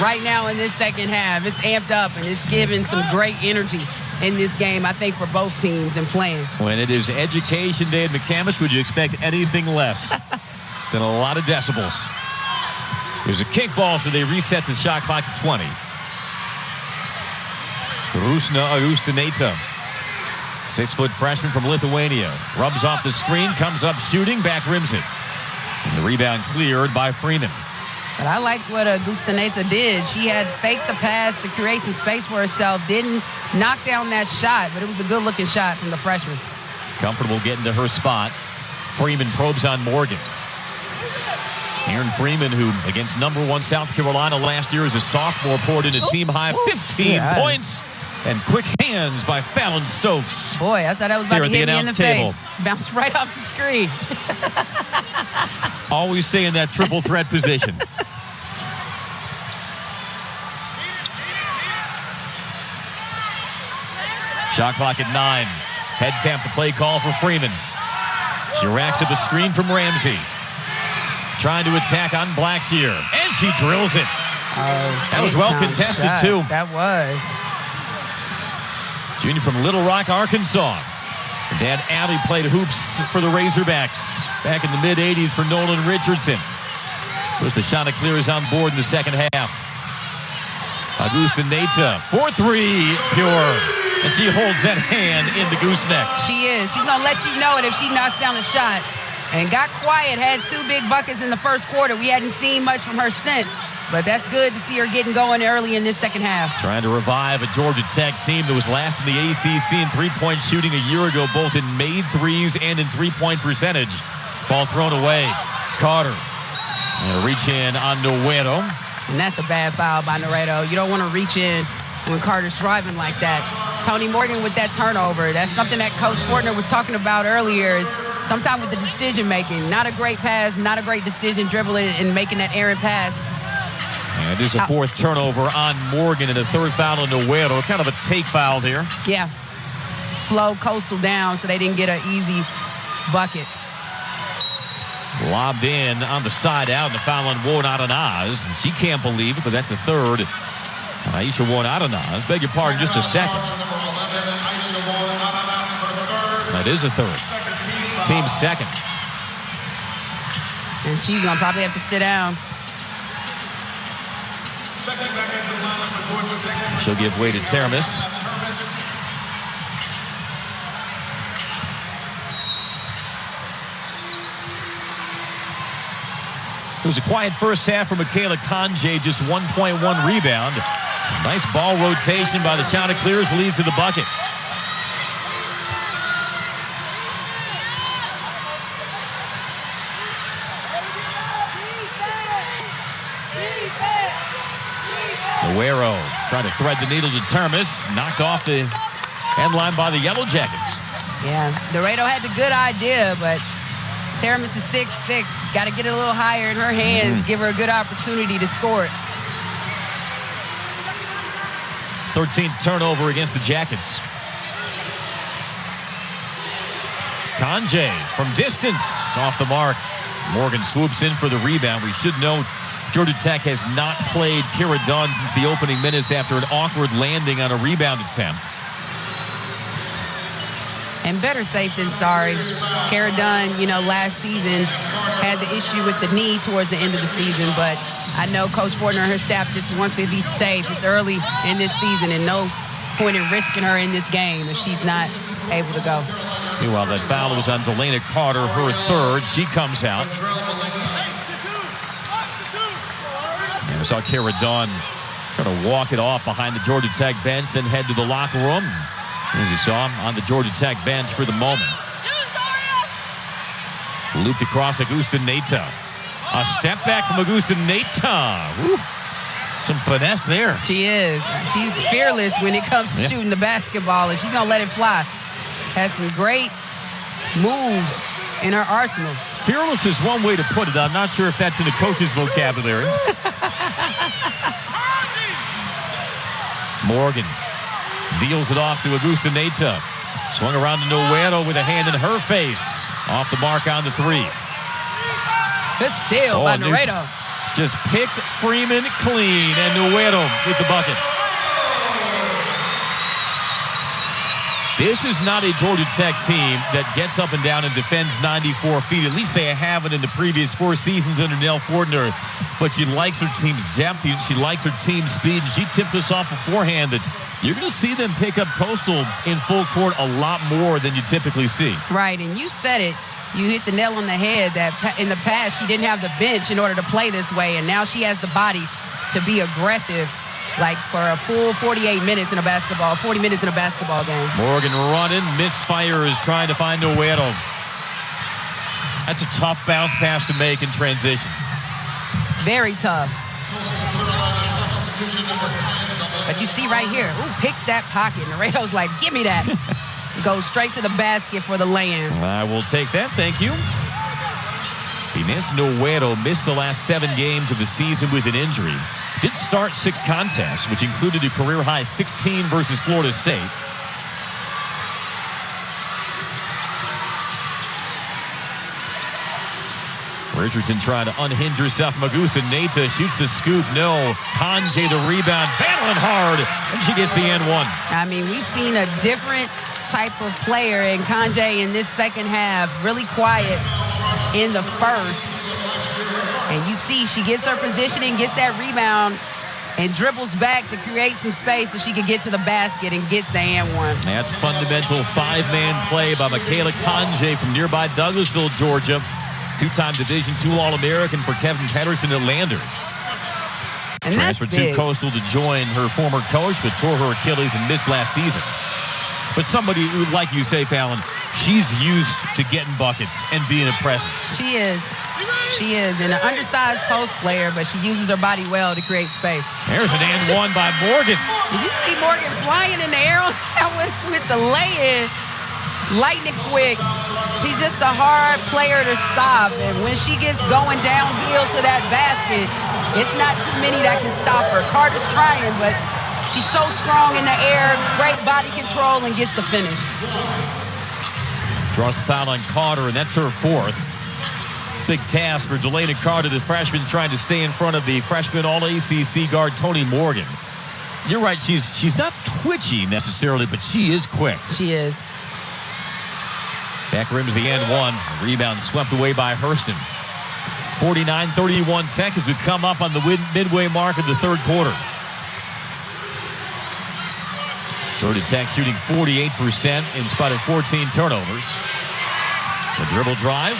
S2: right now in this second half. It's amped up, and it's giving some great energy in this game, I think, for both teams and playing.
S1: When it is Education Day at McCamish, would you expect anything less than a lot of decibels? There's a kickball, so they reset the shot clock to 20. Rusne Augustinaite, 6-foot freshman from Lithuania, rubs off the screen, comes up shooting, back rims it. And the rebound cleared by Freeman.
S2: But I like what Augustinaite did. She had faked the pass to create some space for herself, didn't knock down that shot, but it was a good-looking shot from the freshman.
S1: Comfortable getting to her spot. Freeman probes on Morgan. Aaron Freeman, who against #1 South Carolina last year as a sophomore, poured in a team-high 15 points. And quick hands by Fallon Stokes.
S2: Boy, I thought that was about to hit me in the
S1: table.
S2: face. Bounced right off the screen.
S1: Always stay in that triple threat position. Shot clock at 9. Head tap the play call for Freeman. She racks up a screen from Ramsey. Trying to attack on Blackshear. And she drills it. That was well contested,
S2: shot.
S1: too.
S2: That was.
S1: Junior from Little Rock, Arkansas. Her dad, Allie, played hoops for the Razorbacks back in the mid-'80s for Nolan Richardson. First, the shot clears on board in the second half. Augustinaite, 4-3, pure. And she holds that hand in the gooseneck.
S2: She is. She's going to let you know it if she knocks down a shot. And got quiet, had 2 big buckets in the first quarter. We hadn't seen much from her since. But that's good to see her getting going early in this second half.
S1: Trying to revive a Georgia Tech team that was last in the ACC in three-point shooting a year ago, both in made threes and in three-point percentage. Ball thrown away. Carter. And a reach in on Noeto.
S2: And that's a bad foul by Noeto. You don't want to reach in when Carter's driving like that. Tonie Morgan with that turnover. That's something that Coach Fortner was talking about earlier, is sometimes with the decision-making. Not a great pass, not a great decision, dribbling and making that errant pass.
S1: And there's a 4th turnover on Morgan and a 3rd foul on Noeto. Kind of a take foul there.
S2: Yeah. Slow Coastal down so they didn't get an easy bucket.
S1: Lobbed in on the side out, and the foul on Augustinaite. And she can't believe it, but that's the 3rd. Aisha Augustinaite. Beg your pardon, just a second. That is a 3rd. Team's 2nd.
S2: And she's going to probably have to sit down.
S1: She'll give way to Termes. It was a quiet first half for Michaela Conjay, just 1.1 rebound. Nice ball rotation by the Chanticleers, leads to the bucket. Noeto trying to thread the needle to Termes. Knocked off the headline by the Yellow Jackets.
S2: Yeah, Noeto had the good idea, but Termes is 6'6". Got to get it a little higher in her hands, give her a good opportunity to score it.
S1: 13th turnover against the Jackets. Conjay from distance off the mark. Morgan swoops in for the rebound. We should note Georgia Tech has not played Kira Dunn since the opening minutes after an awkward landing on a rebound attempt.
S2: And better safe than sorry. Kara Dunn, last season had the issue with the knee towards the end of the season, but I know Coach Fortner and her staff just wants to be safe. It's early in this season and no point in risking her in this game if she's not able to go.
S1: Meanwhile, that foul was on Delana Carter, her 3rd. She comes out. And we saw Kara Dunn try to walk it off behind the Georgia Tech bench, then head to the locker room. As you saw, on the Georgia Tech bench for the moment. Looped across Augustinaite. A step back from Augustinaite. Woo. Some finesse there.
S2: She is. She's fearless when it comes to shooting the basketball, and she's going to let it fly. Has some great moves in her arsenal.
S1: Fearless is one way to put it. I'm not sure if that's in the coach's vocabulary. Morgan deals it off to Augustinaite. Swung around to Nueto with a hand in her face. Off the mark on the three.
S2: Good steal by Nueto.
S1: Just picked Freeman clean, and Nueto with the bucket. This is not a Georgia Tech team that gets up and down and defends 94 feet. At least they haven't in the previous 4 seasons under Nell Fortner. But she likes her team's depth. She likes her team's speed. And she tipped us off beforehand that you're going to see them pick up Coastal in full court a lot more than you typically see.
S2: Right, and you said it. You hit the nail on the head that in the past she didn't have the bench in order to play this way. And now she has the bodies to be aggressive. Like for a full 48 minutes in a basketball, 40 minutes in a basketball game.
S1: Morgan running, misfires, trying to find Nueto. That's a tough bounce pass to make in transition.
S2: Very tough. But you see right here, who picks that pocket? Nueto's like, give me that. Goes straight to the basket for the lay-in.
S1: I will take that, thank you. Inés Nueto missed the last 7 games of the season with an injury. Did start 6 contests, which included a career-high 16 versus Florida State. Richardson trying to unhinge herself. Augustinaite shoots the scoop. No. Kanje the rebound. Battling hard. And she gets the N1.
S2: I mean, we've seen a different type of player in Kanje in this second half. Really quiet in the first. And you see she gets her positioning, gets that rebound, and dribbles back to create some space so she can get to the basket and gets the and-one.
S1: That's fundamental 5-man play by Kayla Kanje from nearby Douglasville, Georgia. 2-time Division II All-American for Kevin Pedersen at Lander.
S2: And
S1: transferred to Coastal to join her former coach, but tore her Achilles and missed last season. But somebody who, like you say, Fallon, she's used to getting buckets and being a presence.
S2: She is. She is an undersized post player, but she uses her body well to create space.
S1: There's an and one by Morgan.
S2: Did you see Morgan flying in the air on that one with the lay-in? Lightning quick. She's just a hard player to stop. And when she gets going downhill to that basket, it's not too many that can stop her. Carter's trying, but she's so strong in the air, great body control, and gets the finish.
S1: Draws the foul on Carter, and that's her 4th. Big task for Delaney Carter, the freshman, trying to stay in front of the freshman All-ACC guard Tonie Morgan. You're right, she's not twitchy necessarily, but she is quick.
S2: She is.
S1: Back rims the end one. Rebound swept away by Hurston. 49-31 Tech as we come up on the midway mark of the 3rd quarter. Georgia Tech shooting 48% in spite of 14 turnovers. The dribble drive.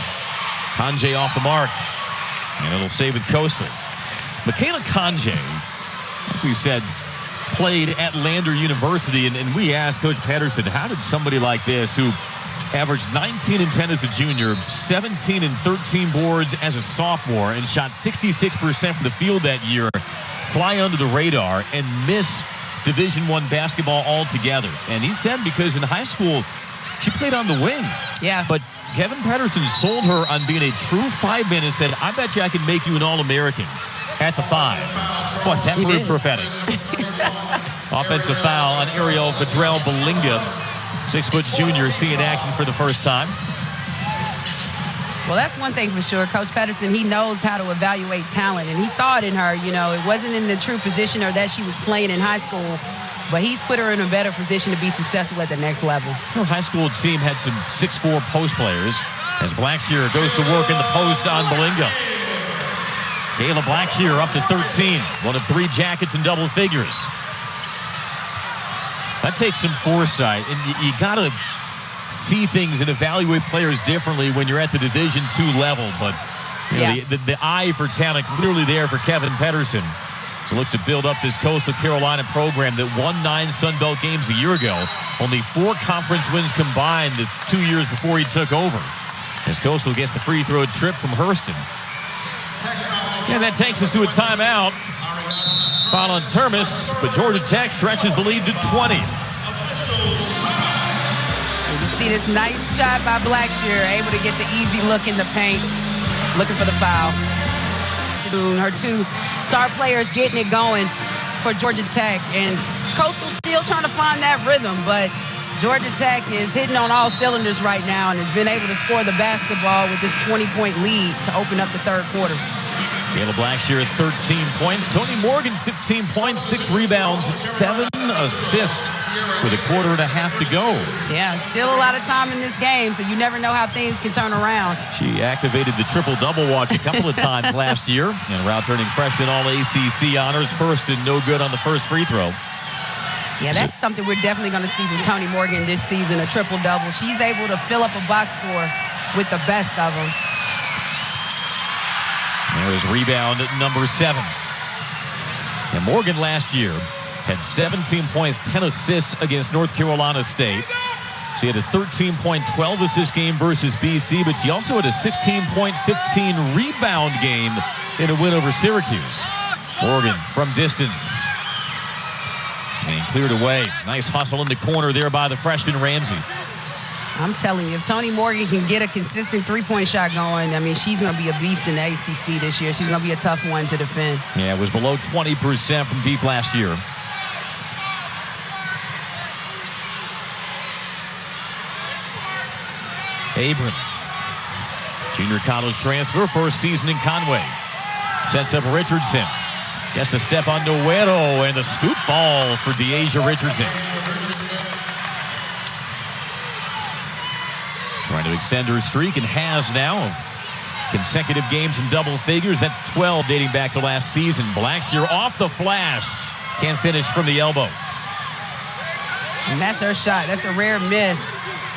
S1: Kanje off the mark. And it'll stay with Coastal. Kayla Kanje, like we said, played at Lander University. And we asked Coach Pedersen, how did somebody like this, who averaged 19 and 10 as a junior, 17 and 13 boards as a sophomore, and shot 66% from the field that year, fly under the radar and miss Division I basketball altogether? And he said because in high school, she played on the wing.
S2: Yeah.
S1: But Kevin Pedersen sold her on being a true 5-man and said, I bet you I can make you an All-American at the 5. Boy, that word prophetic. Offensive foul on Ariel Vedrell Balinga. 6-foot junior seeing action for the first time.
S2: Well, that's one thing for sure. Coach Pedersen, he knows how to evaluate talent, and he saw it in her. You know, it wasn't in the true position or that she was playing in high school, but he's put her in a better position to be successful at the next level.
S1: Her high school team had some 6'4" post players as Blackshear goes to work in the post on Balinga. Kayla Blackshear up to 13, one of 3 jackets in double figures. That takes some foresight, and you got to see things and evaluate players differently when you're at the Division II level. But you know, the eye for talent clearly there for Kevin Pedersen. So looks to build up this Coastal Carolina program that won 9 Sun Belt games a year ago. Only 4 conference wins combined the 2 years before he took over. As Coastal gets the free throw trip from Hurston. And that takes us to a timeout. Foul on Termes, but Georgia Tech stretches the lead to 20.
S2: You see this nice shot by Blackshear, able to get the easy look in the paint, looking for the foul. Her 2 star players getting it going for Georgia Tech, and Coastal still trying to find that rhythm, but Georgia Tech is hitting on all cylinders right now and has been able to score the basketball with this 20-point lead to open up the third quarter.
S1: Kayla Blackshear 13 points. Tonie Morgan 15 points, 6 rebounds, 7 assists with a quarter and a half to go.
S2: Yeah, still a lot of time in this game, so you never know how things can turn around.
S1: She activated the triple-double watch a couple of times last year. And route-turning freshman All-ACC honors, first and no good on the first free throw.
S2: Yeah, that's something we're definitely going to see from Tonie Morgan this season, a triple-double. She's able to fill up a box score with the best of them.
S1: There's rebound number 7. And Morgan last year had 17 points, 10 assists against North Carolina State. She had a 13-point, 12-assist game versus BC, but she also had a 16-point, 15-rebound game in a win over Syracuse. Morgan from distance. And cleared away. Nice hustle in the corner there by the freshman Ramsey.
S2: I'm telling you, if Tonie Morgan can get a consistent three-point shot going, I mean, she's going to be a beast in the ACC this year. She's going to be a tough one to defend.
S1: Yeah, it was below 20% from deep last year. Abram, junior college transfer, first season in Conway. Sets up Richardson. Gets the step on Noero, and the scoop falls for De'Asia Richardson. Trying to extend her streak, and has now. Consecutive games in double figures. That's 12 dating back to last season. Blackshear off the flash. Can't finish from the elbow.
S2: And that's her shot. That's a rare miss.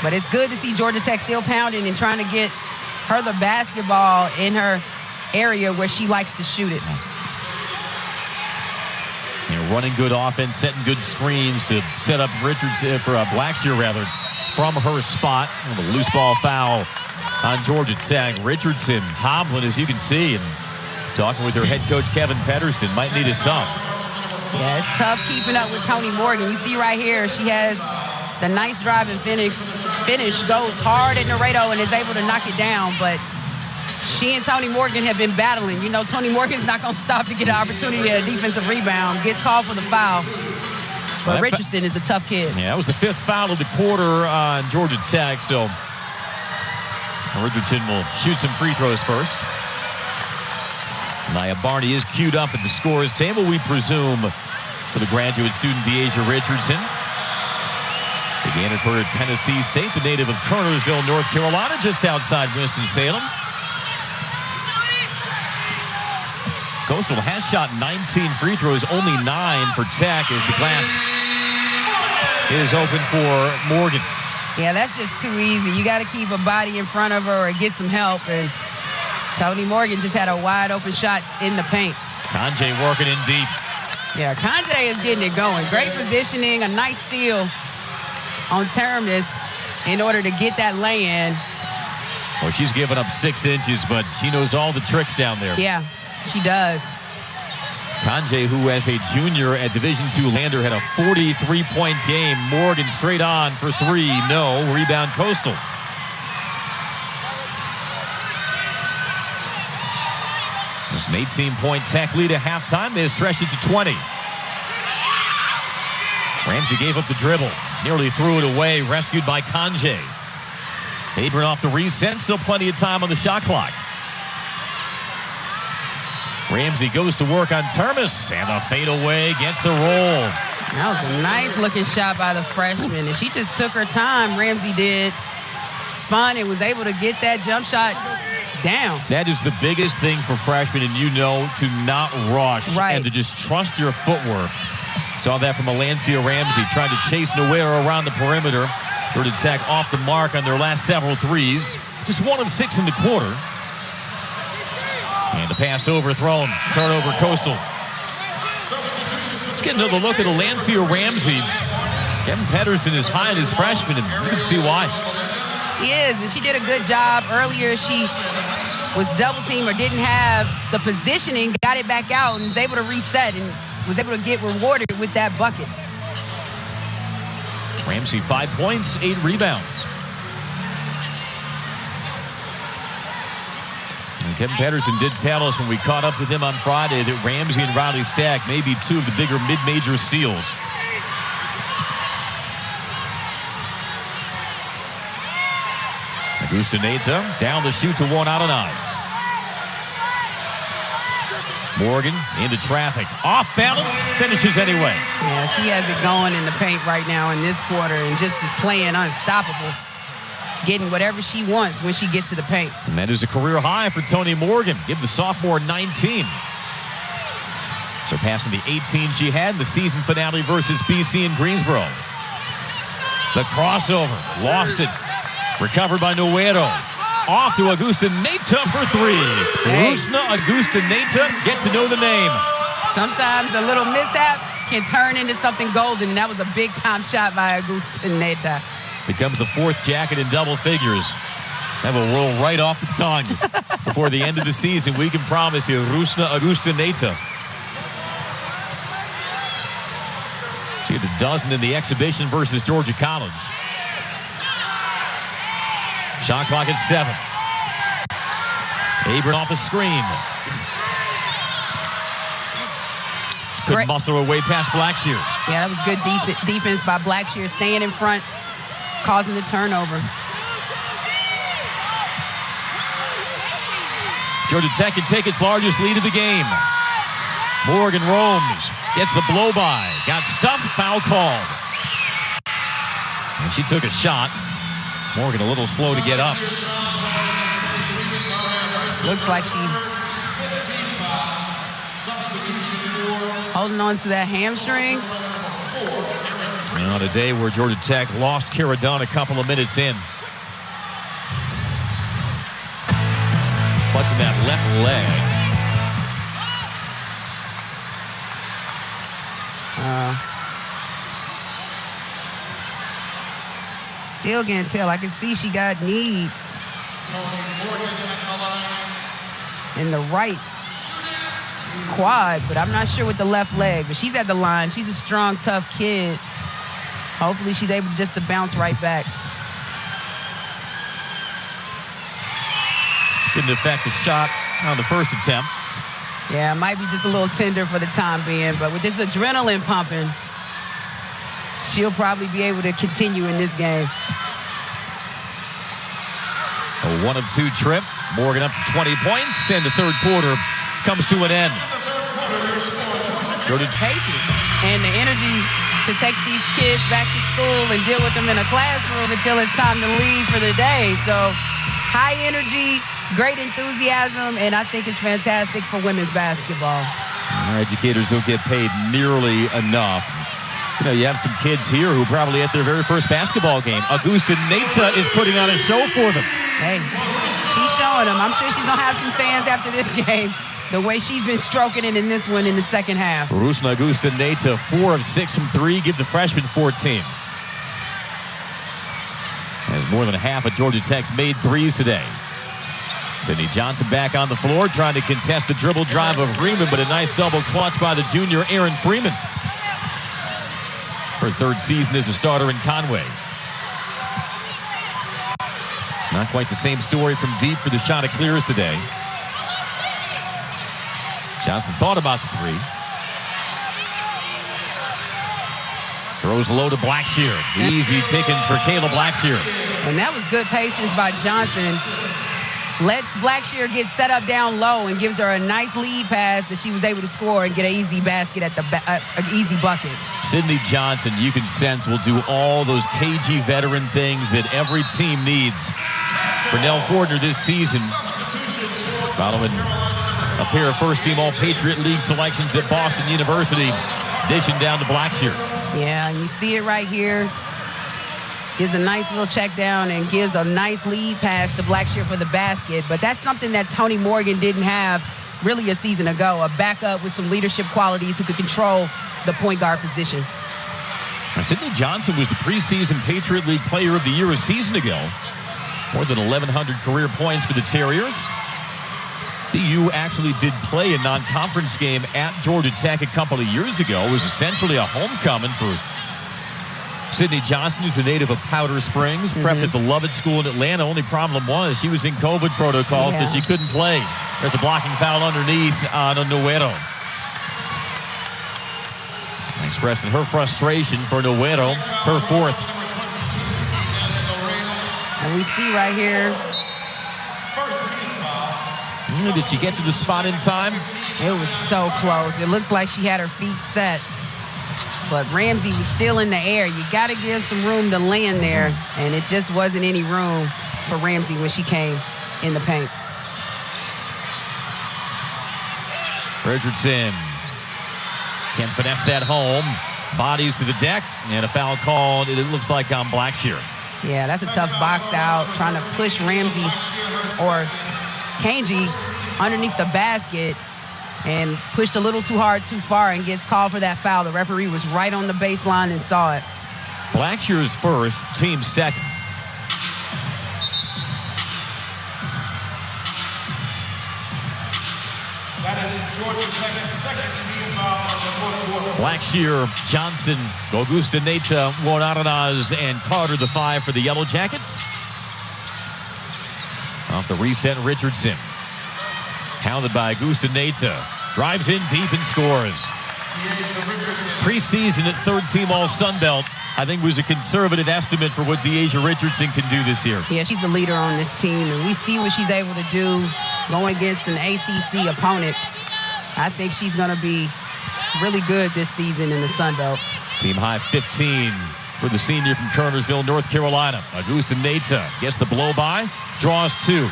S2: But it's good to see Georgia Tech still pounding and trying to get her the basketball in her area where she likes to shoot it.
S1: Running good offense, setting good screens to set up Richardson, for Blackshear rather, from her spot. A loose ball foul on Georgia Tech. Richardson hobbling, as you can see, and talking with her head coach Kevin Pedersen. Might need a sub.
S2: Yeah, it's tough keeping up with Tonie Morgan. You see right here, she has the nice drive and finish, goes hard at Noredo and is able to knock it down, but she and Tonie Morgan have been battling. You know, Tonie Morgan's not going to stop to get an opportunity at a defensive rebound. Gets called for the foul. But Richardson is a tough kid.
S1: Yeah, that was the 5th foul of the quarter on Georgia Tech, so Richardson will shoot some free throws first. Nia Barney is queued up at the scorer's table, we presume, for the graduate student De'Asia Richardson. Began her career at Tennessee State, the native of Kernersville, North Carolina, just outside Winston-Salem. Coastal has shot 19 free throws, only 9 for Tech, as the glass is open for Morgan.
S2: Yeah, that's just too easy. You got to keep a body in front of her or get some help. And Tonie Morgan just had a wide open shot in the paint.
S1: Conjay working in deep.
S2: Yeah, Conjay is getting it going. Great positioning, a nice seal on Termis in order to get that lay-in.
S1: Well, she's given up 6 inches, but she knows all the tricks down there.
S2: Yeah, she does.
S1: Conjay, who as a junior at Division II Lander had a 43-point game. Morgan straight on for 3. No. Rebound Coastal. There's an 18-point Tech lead at halftime. They stretched it to 20. Ramsey gave up the dribble. Nearly threw it away. Rescued by Conjay. Abram off the reset. Still plenty of time on the shot clock. Ramsey goes to work on Termis, and a fadeaway gets the roll.
S2: That was a nice-looking shot by the freshman, and she just took her time, Ramsey did. Spun and was able to get that jump shot down.
S1: That is the biggest thing for freshmen, and you know, to not rush and to just trust your footwork. Saw that from Alancia Ramsey, trying to chase Noero around the perimeter. Georgia Tech off the mark on their last several threes. Just 1 of 6 in the quarter. And the pass overthrown. Turnover Coastal. Let's get another look at Alancia Ramsey. Kevin Pedersen is high in his freshman, and you can see why.
S2: He is, and she did a good job. Earlier, she was double-teamed or didn't have the positioning, got it back out, and was able to reset and was able to get rewarded with that bucket.
S1: Ramsey 5 points, 8 rebounds. And Kevin Pedersen did tell us when we caught up with him on Friday that Ramsey and Riley Stack may be 2 of the bigger mid-major steals. Augustinaite down the chute to one out on ice. Morgan into traffic. Off balance, finishes anyway.
S2: Yeah, she has it going in the paint right now in this quarter and just is playing unstoppable. Getting whatever she wants when she gets to the paint.
S1: And that is a career high for Tonie Morgan. Give the sophomore 19. Surpassing the 18 she had in the season finale versus BC in Greensboro. The crossover, lost it. Recovered by Nuero. Off to Augustinaite for three.
S2: Hey.
S1: Rusne Augustinaite, get to know the name.
S2: Sometimes a little mishap can turn into something golden, and that was a big-time shot by Augustinaite.
S1: Becomes the fourth jacket in double figures. That will roll right off the tongue. Before the end of the season, we can promise you Rusne Augustinaite. She had a dozen in the exhibition versus Georgia College. Shot clock at 7. Abram off a screen. Couldn't muscle her way past Blackshear.
S2: Yeah, that was good defense by Blackshear, staying in front, causing the turnover.
S1: Georgia Tech can take its largest lead of the game. Morgan roams, gets the blow-by, got stuffed, foul called. And she took a shot. Morgan a little slow to get up.
S2: Looks like she holding on to that hamstring.
S1: And on a day where Georgia Tech lost Kira Dunn a couple of minutes in. Clutching that left leg.
S2: Still can't tell. I can see she got knee in the right quad, but I'm not sure with the left leg. But she's at the line. She's a strong, tough kid. Hopefully she's able just to bounce right back.
S1: Didn't affect the shot on the first attempt.
S2: Yeah, it might be just a little tender for the time being, but with this adrenaline pumping, she'll probably be able to continue in this game.
S1: A 1 of 2 trip. Morgan up to 20 points, and the third quarter comes to an end.
S2: Patience and the energy to take these kids back to school and deal with them in a classroom until it's time to leave for the day. So high energy, great enthusiasm, and I think it's fantastic for women's basketball.
S1: Our educators don't get paid nearly enough. You know, you have some kids here who probably at their very first basketball game. Augustinaite is putting on a show for them.
S2: Hey, she's showing them. I'm sure she's going to have some fans after this game, the way she's been stroking it in this one in the second half.
S1: Rusne Augustinaite, 4 of 6 from 3, give the freshman 14. As more than half of Georgia Tech's made threes today. Sydney Johnson back on the floor, trying to contest the dribble drive of Freeman, but a nice double clutch by the junior Aaron Freeman. Her third season as a starter in Conway. Not quite the same story from deep for the shot of clears today. Johnson thought about the three. Throws low to Blackshear. Easy pickings for Kayla Blackshear.
S2: And that was good patience by Johnson. Lets Blackshear get set up down low and gives her a nice lead pass that she was able to score and get an easy basket at the an easy bucket.
S1: Sydney Johnson, you can sense, will do all those cagey veteran things that every team needs. For Nell Fortner this season, following a pair of first-team All-Patriot League selections at Boston University, dishing down to Blackshear.
S2: Yeah, and you see it right here. Gives a nice little check down and gives a nice lead pass to Blackshear for the basket. But that's something that Tonie Morgan didn't have really a season ago, a backup with some leadership qualities who could control the point guard position.
S1: Now, Sydney Johnson was the preseason Patriot League Player of the Year a season ago. More than 1,100 career points for the Terriers. BU actually did play a non-conference game at Georgia Tech a couple of years ago. It was essentially a homecoming for Sydney Johnson, who's a native of Powder Springs, prepped at the Lovett School in Atlanta. Only problem was she was in COVID protocol, so she couldn't play. There's a blocking foul underneath on Nuero. Expressing her frustration for Nuero, her fourth.
S2: And we see right here.
S3: First team foul.
S1: Did she get to the spot in time?
S2: It was so close. It looks like she had her feet set. But Ramsey was still in the air. You got to give some room to land there. And it just wasn't any room for Ramsey when she came in the paint.
S1: Richardson can't finesse that home. Bodies to the deck. And a foul called, it looks like, on Blackshear.
S2: Yeah, that's a tough box out. Trying to push Ramsey or Kanji underneath the basket. And pushed a little too hard, too far, and gets called for that foul. The referee was right on the baseline and saw it.
S1: Blackshear's first, team second.
S3: That is Georgia Tech's second team foul of the fourth quarter.
S1: Blackshear, Johnson, Augustinaite, Wonaranaz, and Carter, the 5 for the Yellow Jackets. Off the reset, Richardson. Hounded by Augustinaite. Drives in deep and scores. Preseason at third team All-Sun Belt, I think, was a conservative estimate for what De'Asia Richardson can do this year.
S2: Yeah, she's the leader on this team, and we see what she's able to do going against an ACC opponent. I think she's going to be really good this season in the Sun Belt.
S1: Team high 15 for the senior from Kernersville, North Carolina. Augustinaite gets the blow-by, draws 2.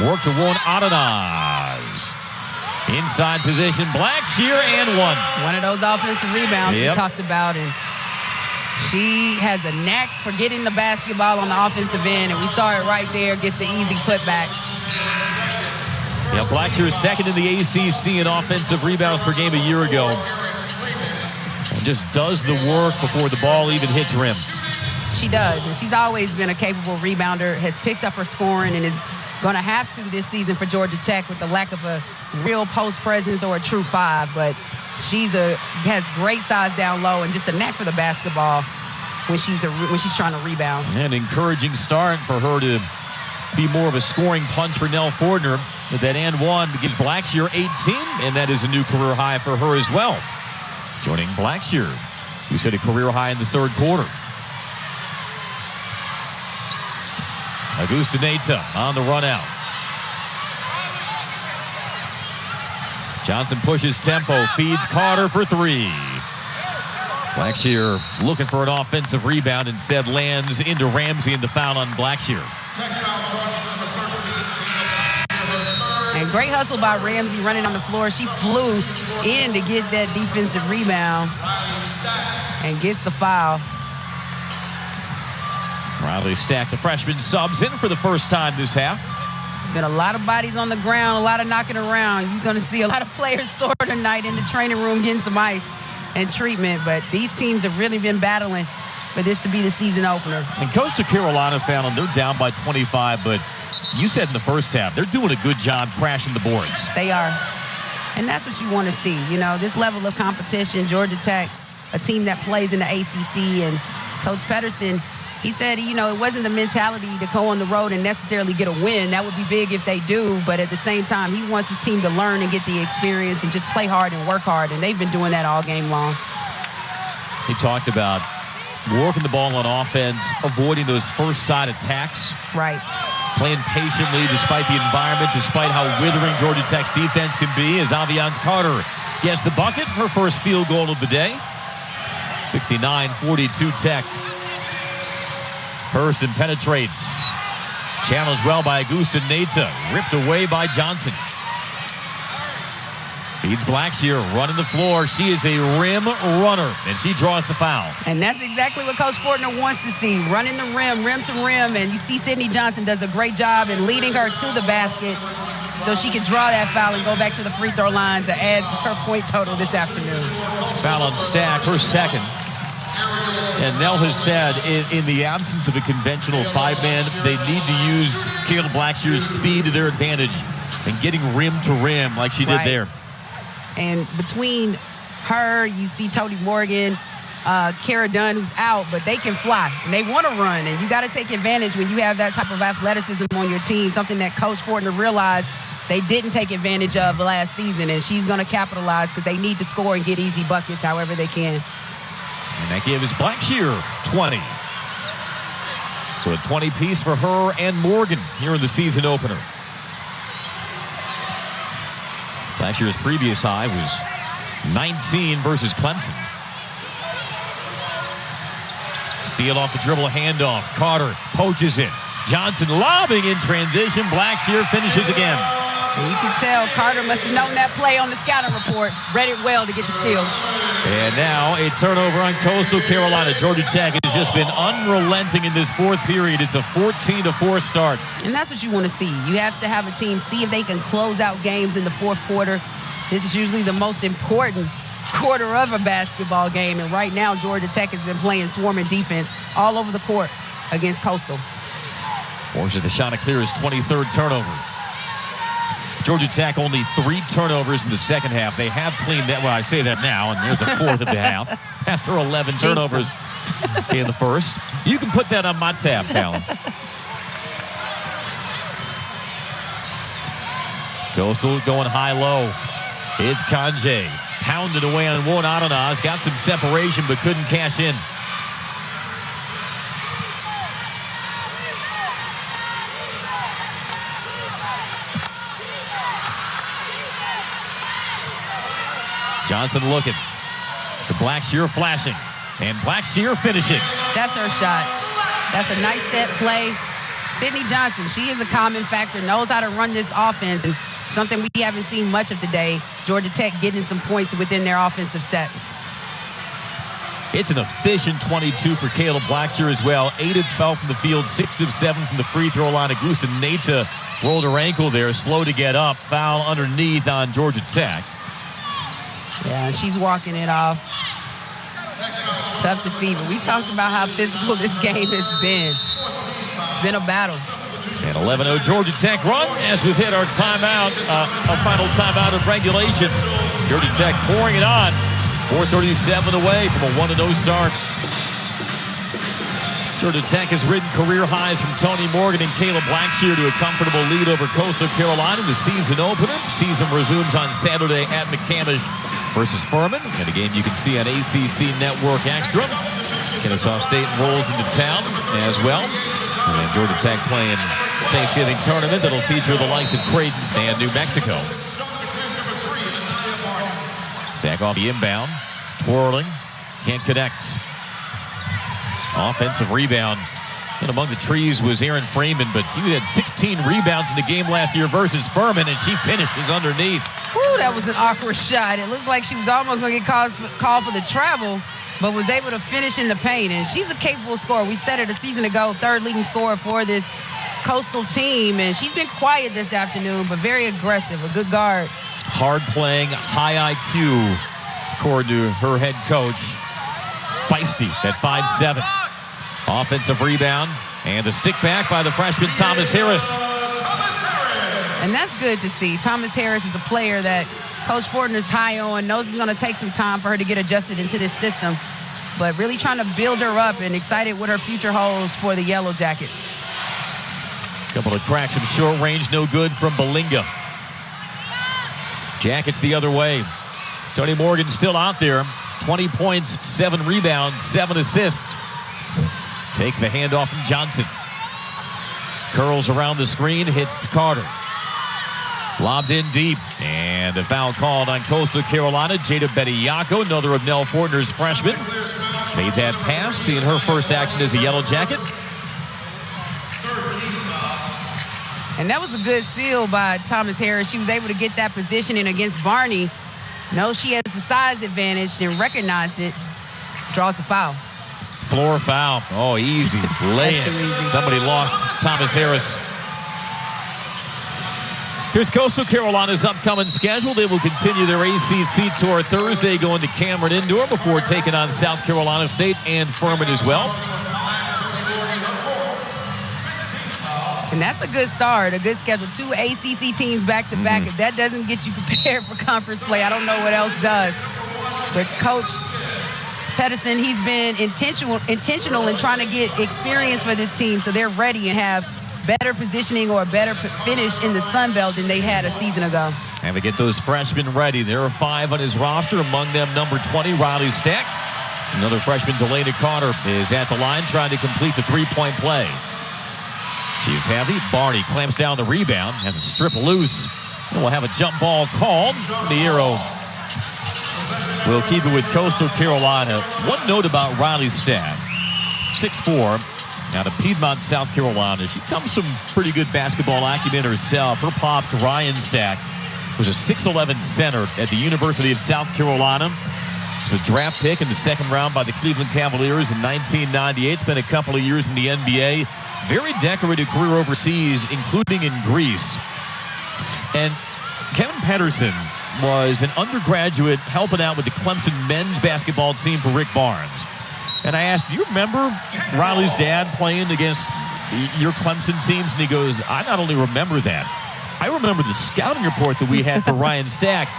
S1: Work to Wonaranaz. Inside position, Blackshear, and 1.
S2: One of those offensive rebounds we
S1: Yep.
S2: talked about, and she has a knack for getting the basketball on the offensive end, and we saw it right there, gets the easy putback.
S1: Yeah, Blackshear is second in the ACC in offensive rebounds per game a year ago. And just does the work before the ball even hits rim.
S2: She does, and she's always been a capable rebounder, has picked up her scoring, and is going to have to this season for Georgia Tech with the lack of a real post presence or a true 5. But has great size down low and just a knack for the basketball when she's trying to rebound.
S1: An encouraging start for her to be more of a scoring punch for Nell Fortner. But that and 1 gives Blackshear 18, and that is a new career high for her as well. Joining Blackshear, who set a career high in the third quarter. Augustinaite on the run out. Johnson pushes tempo, feeds Carter for 3. Blackshear looking for an offensive rebound, instead lands into Ramsey, and the foul on Blackshear.
S2: And great hustle by Ramsey running on the floor. She flew in to get that defensive rebound and gets the foul.
S1: Riley Stack, the freshman, subs in for the first time this half.
S2: There's been a lot of bodies on the ground, a lot of knocking around. You're going to see a lot of players sore tonight in the training room getting some ice and treatment. But these teams have really been battling for this to be the season opener.
S1: And Coastal Carolina found them. They're down by 25, but you said in the first half, they're doing a good job crashing the boards.
S2: They are. And that's what you want to see. You know, this level of competition, Georgia Tech, a team that plays in the ACC, and Coach Pedersen, he said, you know, it wasn't the mentality to go on the road and necessarily get a win. That would be big if they do, but at the same time, he wants his team to learn and get the experience and just play hard and work hard, and they've been doing that all game long.
S1: He talked about working the ball on offense, avoiding those first side attacks.
S2: Right.
S1: Playing patiently despite the environment, despite how withering Georgia Tech's defense can be, as Aviance Carter gets the bucket, her first field goal of the day. 69-42 Tech. Hurston penetrates. Challenged well by Augustinaite. Ripped away by Johnson. Feeds Blackshear running the floor. She is a rim runner, and she draws the foul.
S2: And that's exactly what Coach Fortner wants to see, running the rim to rim. And you see Sydney Johnson does a great job in leading her to the basket so she can draw that foul and go back to the free throw line to add to her point total this afternoon.
S1: Foul on Stack, her second. And Nell has said, in the absence of a conventional 5-man, they need to use Kayla Blackshear's speed to their advantage and getting rim to rim like she did there.
S2: And between her, you see Tonie Morgan, Kara Dunn, who's out, but they can fly and they want to run. And you got to take advantage when you have that type of athleticism on your team, something that Coach Fortner realized they didn't take advantage of last season. And she's going to capitalize because they need to score and get easy buckets however they can.
S1: And that gives Blackshear 20. So a 20-piece for her and Morgan here in the season opener. Blackshear's previous high was 19 versus Clemson. Steal off the dribble, handoff. Carter poaches it. Johnson lobbing in transition. Blackshear finishes again.
S2: And you can tell Carter must have known that play on the scouting report. Read it well to get the steal.
S1: And now a turnover on Coastal Carolina. Georgia Tech has just been unrelenting in this fourth period. It's a 14-4 start.
S2: And that's what you want to see. You have to have a team see if they can close out games in the fourth quarter. This is usually the most important quarter of a basketball game. And right now, Georgia Tech has been playing swarming defense all over the court against Coastal.
S1: Forces the shot to clear his 23rd turnover. Georgia Tech only 3 turnovers in the second half. They have cleaned that. Well, I say that now, and there's a fourth of the half after 11 turnovers in the first. You can put that on my tab, Fallon. Coastal going high-low. It's Kanje. Pounded away on one Adonaz. Got some separation, but couldn't cash in. Johnson looking to Blackshear, flashing, and Blackshear finishing.
S2: That's her shot. That's a nice set play. Sydney Johnson, she is a common factor, knows how to run this offense, and something we haven't seen much of today. Georgia Tech getting some points within their offensive sets.
S1: It's an efficient 22 for Kayla Blackshear as well. 8 of 12 from the field, 6 of 7 from the free throw line. Augustinaite rolled her ankle there, slow to get up. Foul underneath on Georgia Tech.
S2: Yeah, she's walking it off. Tough to see, but we talked about how physical this game has been. It's been a battle.
S1: And 11-0 Georgia Tech run as we've hit our timeout, our final timeout of regulation. Georgia Tech pouring it on. 4:37 away from a 1-0 start. Georgia Tech has ridden career highs from Tonie Morgan and Kayla Blackshear to a comfortable lead over Coastal Carolina. The season opener. Season resumes on Saturday at McCamish versus Furman. And a game you can see on ACC Network Extra. Kennesaw State rolls into town as well. And then Georgia Tech playing Thanksgiving tournament that'll feature the likes of Creighton and New Mexico. Sack off the inbound. Twirling. Can't connect. Offensive rebound. And among the trees was Aaron Freeman, but she had 16 rebounds in the game last year versus Furman, and she finishes underneath.
S2: Ooh, that was an awkward shot. It looked like she was almost going to get called for the travel, but was able to finish in the paint. And she's a capable scorer. We said it a season ago, 3rd leading scorer for this Coastal team. And she's been quiet this afternoon, but very aggressive, a good guard.
S1: Hard playing, high IQ, according to her head coach. Feisty at 5'7". Offensive rebound, and a stick back by the freshman Thomas Harris.
S2: And that's good to see. Thomas Harris is a player that Coach Fortner's high on, knows it's going to take some time for her to get adjusted into this system, but really trying to build her up and excited what her future holds for the Yellow Jackets.
S1: Couple of cracks from short range, no good from Balinga. Jackets the other way. Tonie Morgan still out there. 20 points, 7 rebounds, 7 assists. Takes the handoff from Johnson. Curls around the screen, hits Carter. Lobbed in deep, and a foul called on Coastal Carolina. Jada Bediako, another of Nell Fortner's freshmen, made that pass, seeing her first action as a Yellow Jacket.
S2: And that was a good seal by Thomas Harris. She was able to get that positioning against Barney. Knows she has the size advantage and recognized it. Draws the foul.
S1: Floor foul. Oh, easy. Lay it. Somebody lost Thomas Harris. Here's Coastal Carolina's upcoming schedule. They will continue their ACC tour Thursday, going to Cameron Indoor before taking on South Carolina State and Furman as well.
S2: And that's a good start, a good schedule. 2 ACC teams back-to-back. If that doesn't get you prepared for conference play, I don't know what else does. But Coach Pedersen, he's been intentional in trying to get experience for this team so they're ready and have better positioning or a better finish in the Sun Belt than they had a season ago.
S1: And to get those freshmen ready, there are 5 on his roster, among them number 20, Riley Stack. Another freshman, Delaney Carter, is at the line trying to complete the three-point play. She's heavy. Barney clamps down the rebound, has a strip loose. And we'll have a jump ball called. The arrow will keep it with Coastal Carolina. One note about Riley Stack, 6'4", out of Piedmont, South Carolina. She comes from pretty good basketball acumen herself. Her pops, Ryan Stack, was a 6'11" center at the University of South Carolina. It was a draft pick in the second round by the Cleveland Cavaliers in 1998. Spent a couple of years in the NBA. Very decorated career overseas, including in Greece. And Kevin Pedersen was an undergraduate helping out with the Clemson men's basketball team for Rick Barnes. And I asked, do you remember Riley's dad playing against your Clemson teams? And he goes, I not only remember that, I remember the scouting report that we had for Ryan Stack.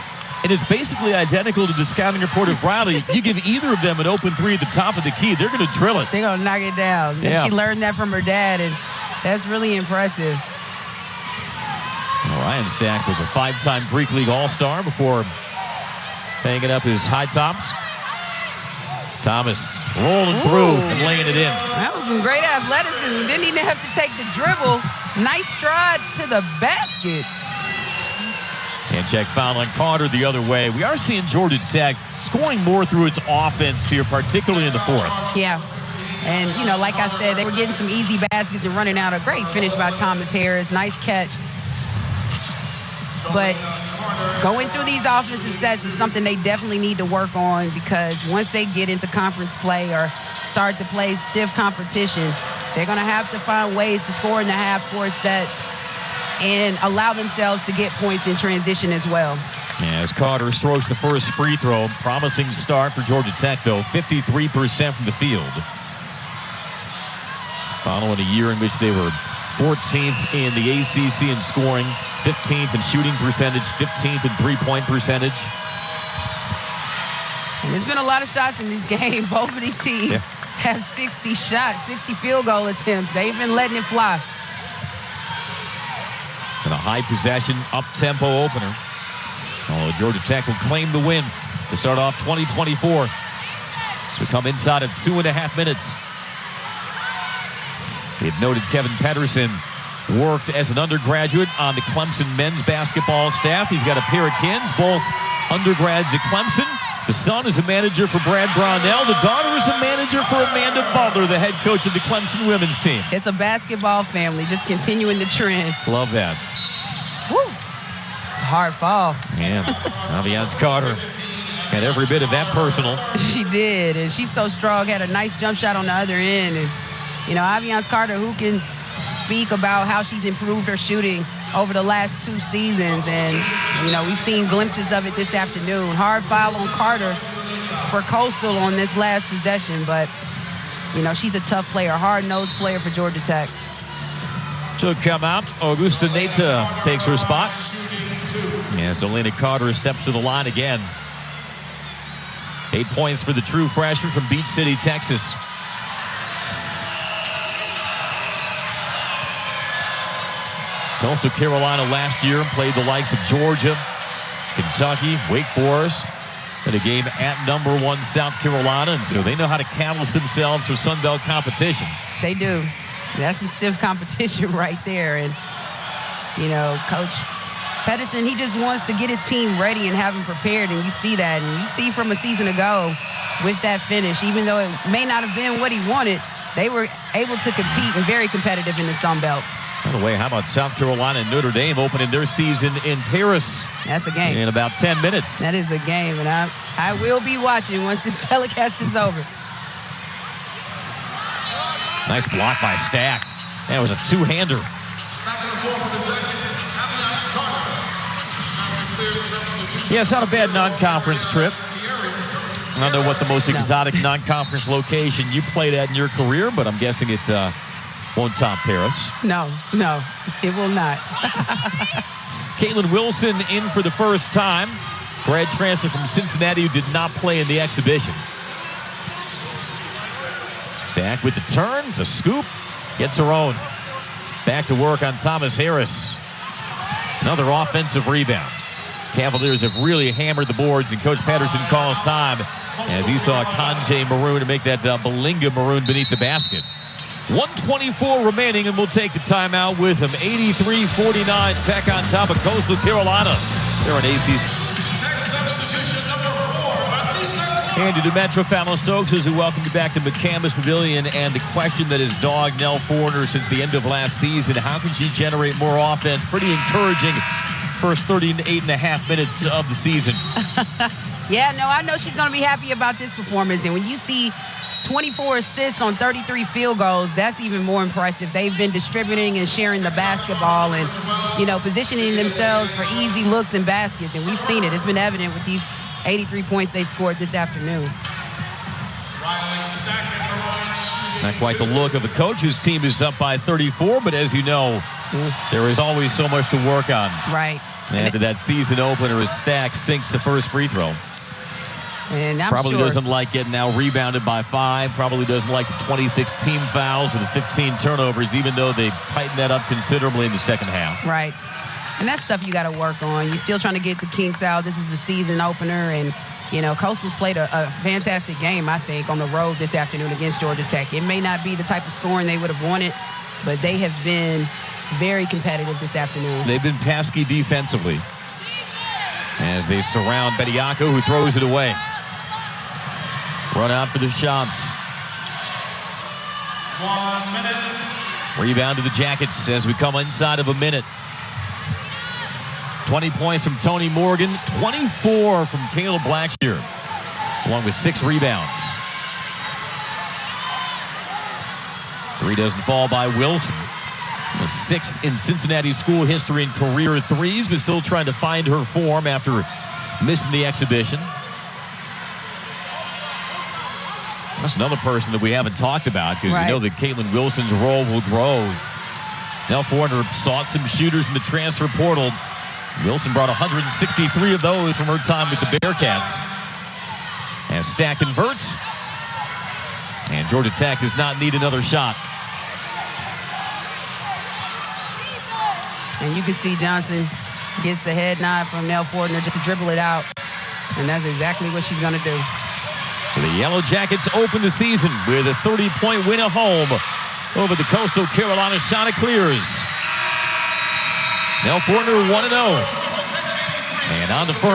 S1: And it's basically identical to the scouting report of Riley. You give either of them an open three at the top of the key, they're going to drill it.
S2: They're going to knock it down.
S1: Yeah.
S2: And she learned that from her dad, and that's really impressive.
S1: Well, Ryan Stack was a 5-time Greek League All-Star before hanging up his high tops. Thomas rolling through and laying it in.
S2: That was some great athleticism. Didn't even have to take the dribble. Nice stride to the basket.
S1: And check foul on Carter the other way. We are seeing Georgia Tech scoring more through its offense here, particularly in the fourth.
S2: Yeah. And, you know, like I said, they were getting some easy baskets and running out. A great finish by Thomas Harris. Nice catch. But going through these offensive sets is something they definitely need to work on, because once they get into conference play or start to play stiff competition, they're going to have to find ways to score in the half-court sets and allow themselves to get points in transition as well.
S1: As Carter strokes the first free throw, promising start for Georgia Tech, though, 53% from the field. Following a year in which they were 14th in the ACC in scoring, 15th in shooting percentage, 15th in three-point percentage.
S2: And there's been a lot of shots in this game. Both of these teams have 60 shots, 60 field goal attempts. They've been letting it fly.
S1: And a high possession, up-tempo opener. Although Georgia Tech will claim the win to start off 2024. So we come inside of 2.5 minutes. They've noted Kevin Pedersen worked as an undergraduate on the Clemson men's basketball staff. He's got a pair of kids, both undergrads at Clemson. The son is a manager for Brad Brownell. The daughter is a manager for Amanda Butler, the head coach of the Clemson women's team.
S2: It's a basketball family, just continuing the trend.
S1: Love that.
S2: Woo. It's a hard fall.
S1: Yeah. Aviance Carter had every bit of that personal.
S2: She did, and she's so strong. Had a nice jump shot on the other end. And, you know, Aviance Carter, who can speak about how she's improved her shooting over the last 2 seasons. And, you know, we've seen glimpses of it this afternoon. Hard foul on Carter for Coastal on this last possession. But, you know, she's a tough player, hard-nosed player for Georgia Tech.
S1: To come out, Augustinaite takes her spot. And so Lena Carter steps to the line again. 8 points for the true freshman from Beach City, Texas. Coastal Carolina last year played the likes of Georgia, Kentucky, Wake Forest, in a game at #1 South Carolina, and so they know how to canvas themselves for Sun Belt competition.
S2: They do. That's some stiff competition right there. And, you know, Coach Pedersen, he just wants to get his team ready and have them prepared, and you see that. And you see from a season ago with that finish, even though it may not have been what he wanted, they were able to compete and very competitive in the Sun Belt.
S1: By the way, how about South Carolina and Notre Dame opening their season in Paris?
S2: That's a game.
S1: In about 10 minutes.
S2: That is a game, and I will be watching once this telecast is over.
S1: Nice block by Stack. That was a two-hander. Yeah, it's not a bad non-conference trip. I don't know what the most exotic non-conference location you played at in your career, but I'm guessing it won't top Paris.
S2: No, it will not.
S1: Caitlin Wilson in for the first time. Grad transfer from Cincinnati who did not play in the exhibition. Stack with the turn, the scoop, gets her own. Back to work on Thomas Harris. Another offensive rebound. Cavaliers have really hammered the boards, and Coach Pedersen calls time as he saw Kanje Maroon to make that Belinga Maroon beneath the basket. 1:24 remaining, and we'll take the timeout with them. 83-49, Tech on top of Coastal Carolina. They're an ACC.
S3: Tech substitution number 4, Lisa.
S1: And to Demetra Fallon-Stokes, as we welcome you back to McCambus Pavilion. And the question that has dogged Nell Fortner since the end of last season, how can she generate more offense? Pretty encouraging first 38.5 minutes of the season.
S2: Yeah, no, I know she's going to be happy about this performance. And when you see 24 assists on 33 field goals, that's even more impressive. They've been distributing and sharing the basketball and, you know, positioning themselves for easy looks and baskets. And we've seen it. It's been evident with these 83 points they've scored this afternoon.
S1: Not quite the look of a coach whose team is up by 34, but as you know, there is always so much to work on.
S2: Right.
S1: After that season opener, as Stack sinks the first free throw.
S2: And I'm
S1: probably
S2: sure
S1: doesn't like getting now rebounded by 5. Probably doesn't like the 26 team fouls or the 15 turnovers, even though they tightened that up considerably in the second half.
S2: Right. And that's stuff you got to work on. You're still trying to get the kinks out. This is the season opener. And, you know, Coastal's played a fantastic game, I think, on the road this afternoon against Georgia Tech. It may not be the type of scoring they would have wanted, but they have been very competitive this afternoon.
S1: They've been pesky defensively as they surround Bediako, who throws it away. Run out for the shots.
S3: 1 minute.
S1: Rebound to the Jackets as we come inside of a minute. 20 points from Tonie Morgan, 24 from Kayla Blackshear, along with 6 rebounds. 3 doesn't fall by Wilson. The 6th in Cincinnati school history in career threes, but still trying to find her form after missing the exhibition. That's another person that we haven't talked about, because you know that Caitlin Wilson's role will grow. Nell Fortner sought some shooters in the transfer portal. Wilson brought 163 of those from her time with the Bearcats. As Stack converts. And Georgia Tech does not need another shot.
S2: And you can see Johnson gets the head nod from Nell Fortner just to dribble it out. And that's exactly what she's going to do.
S1: So the Yellow Jackets open the season with a 30-point win at home over the Coastal Carolina Chanticleers. Nell Fortner 1-0. And on the first.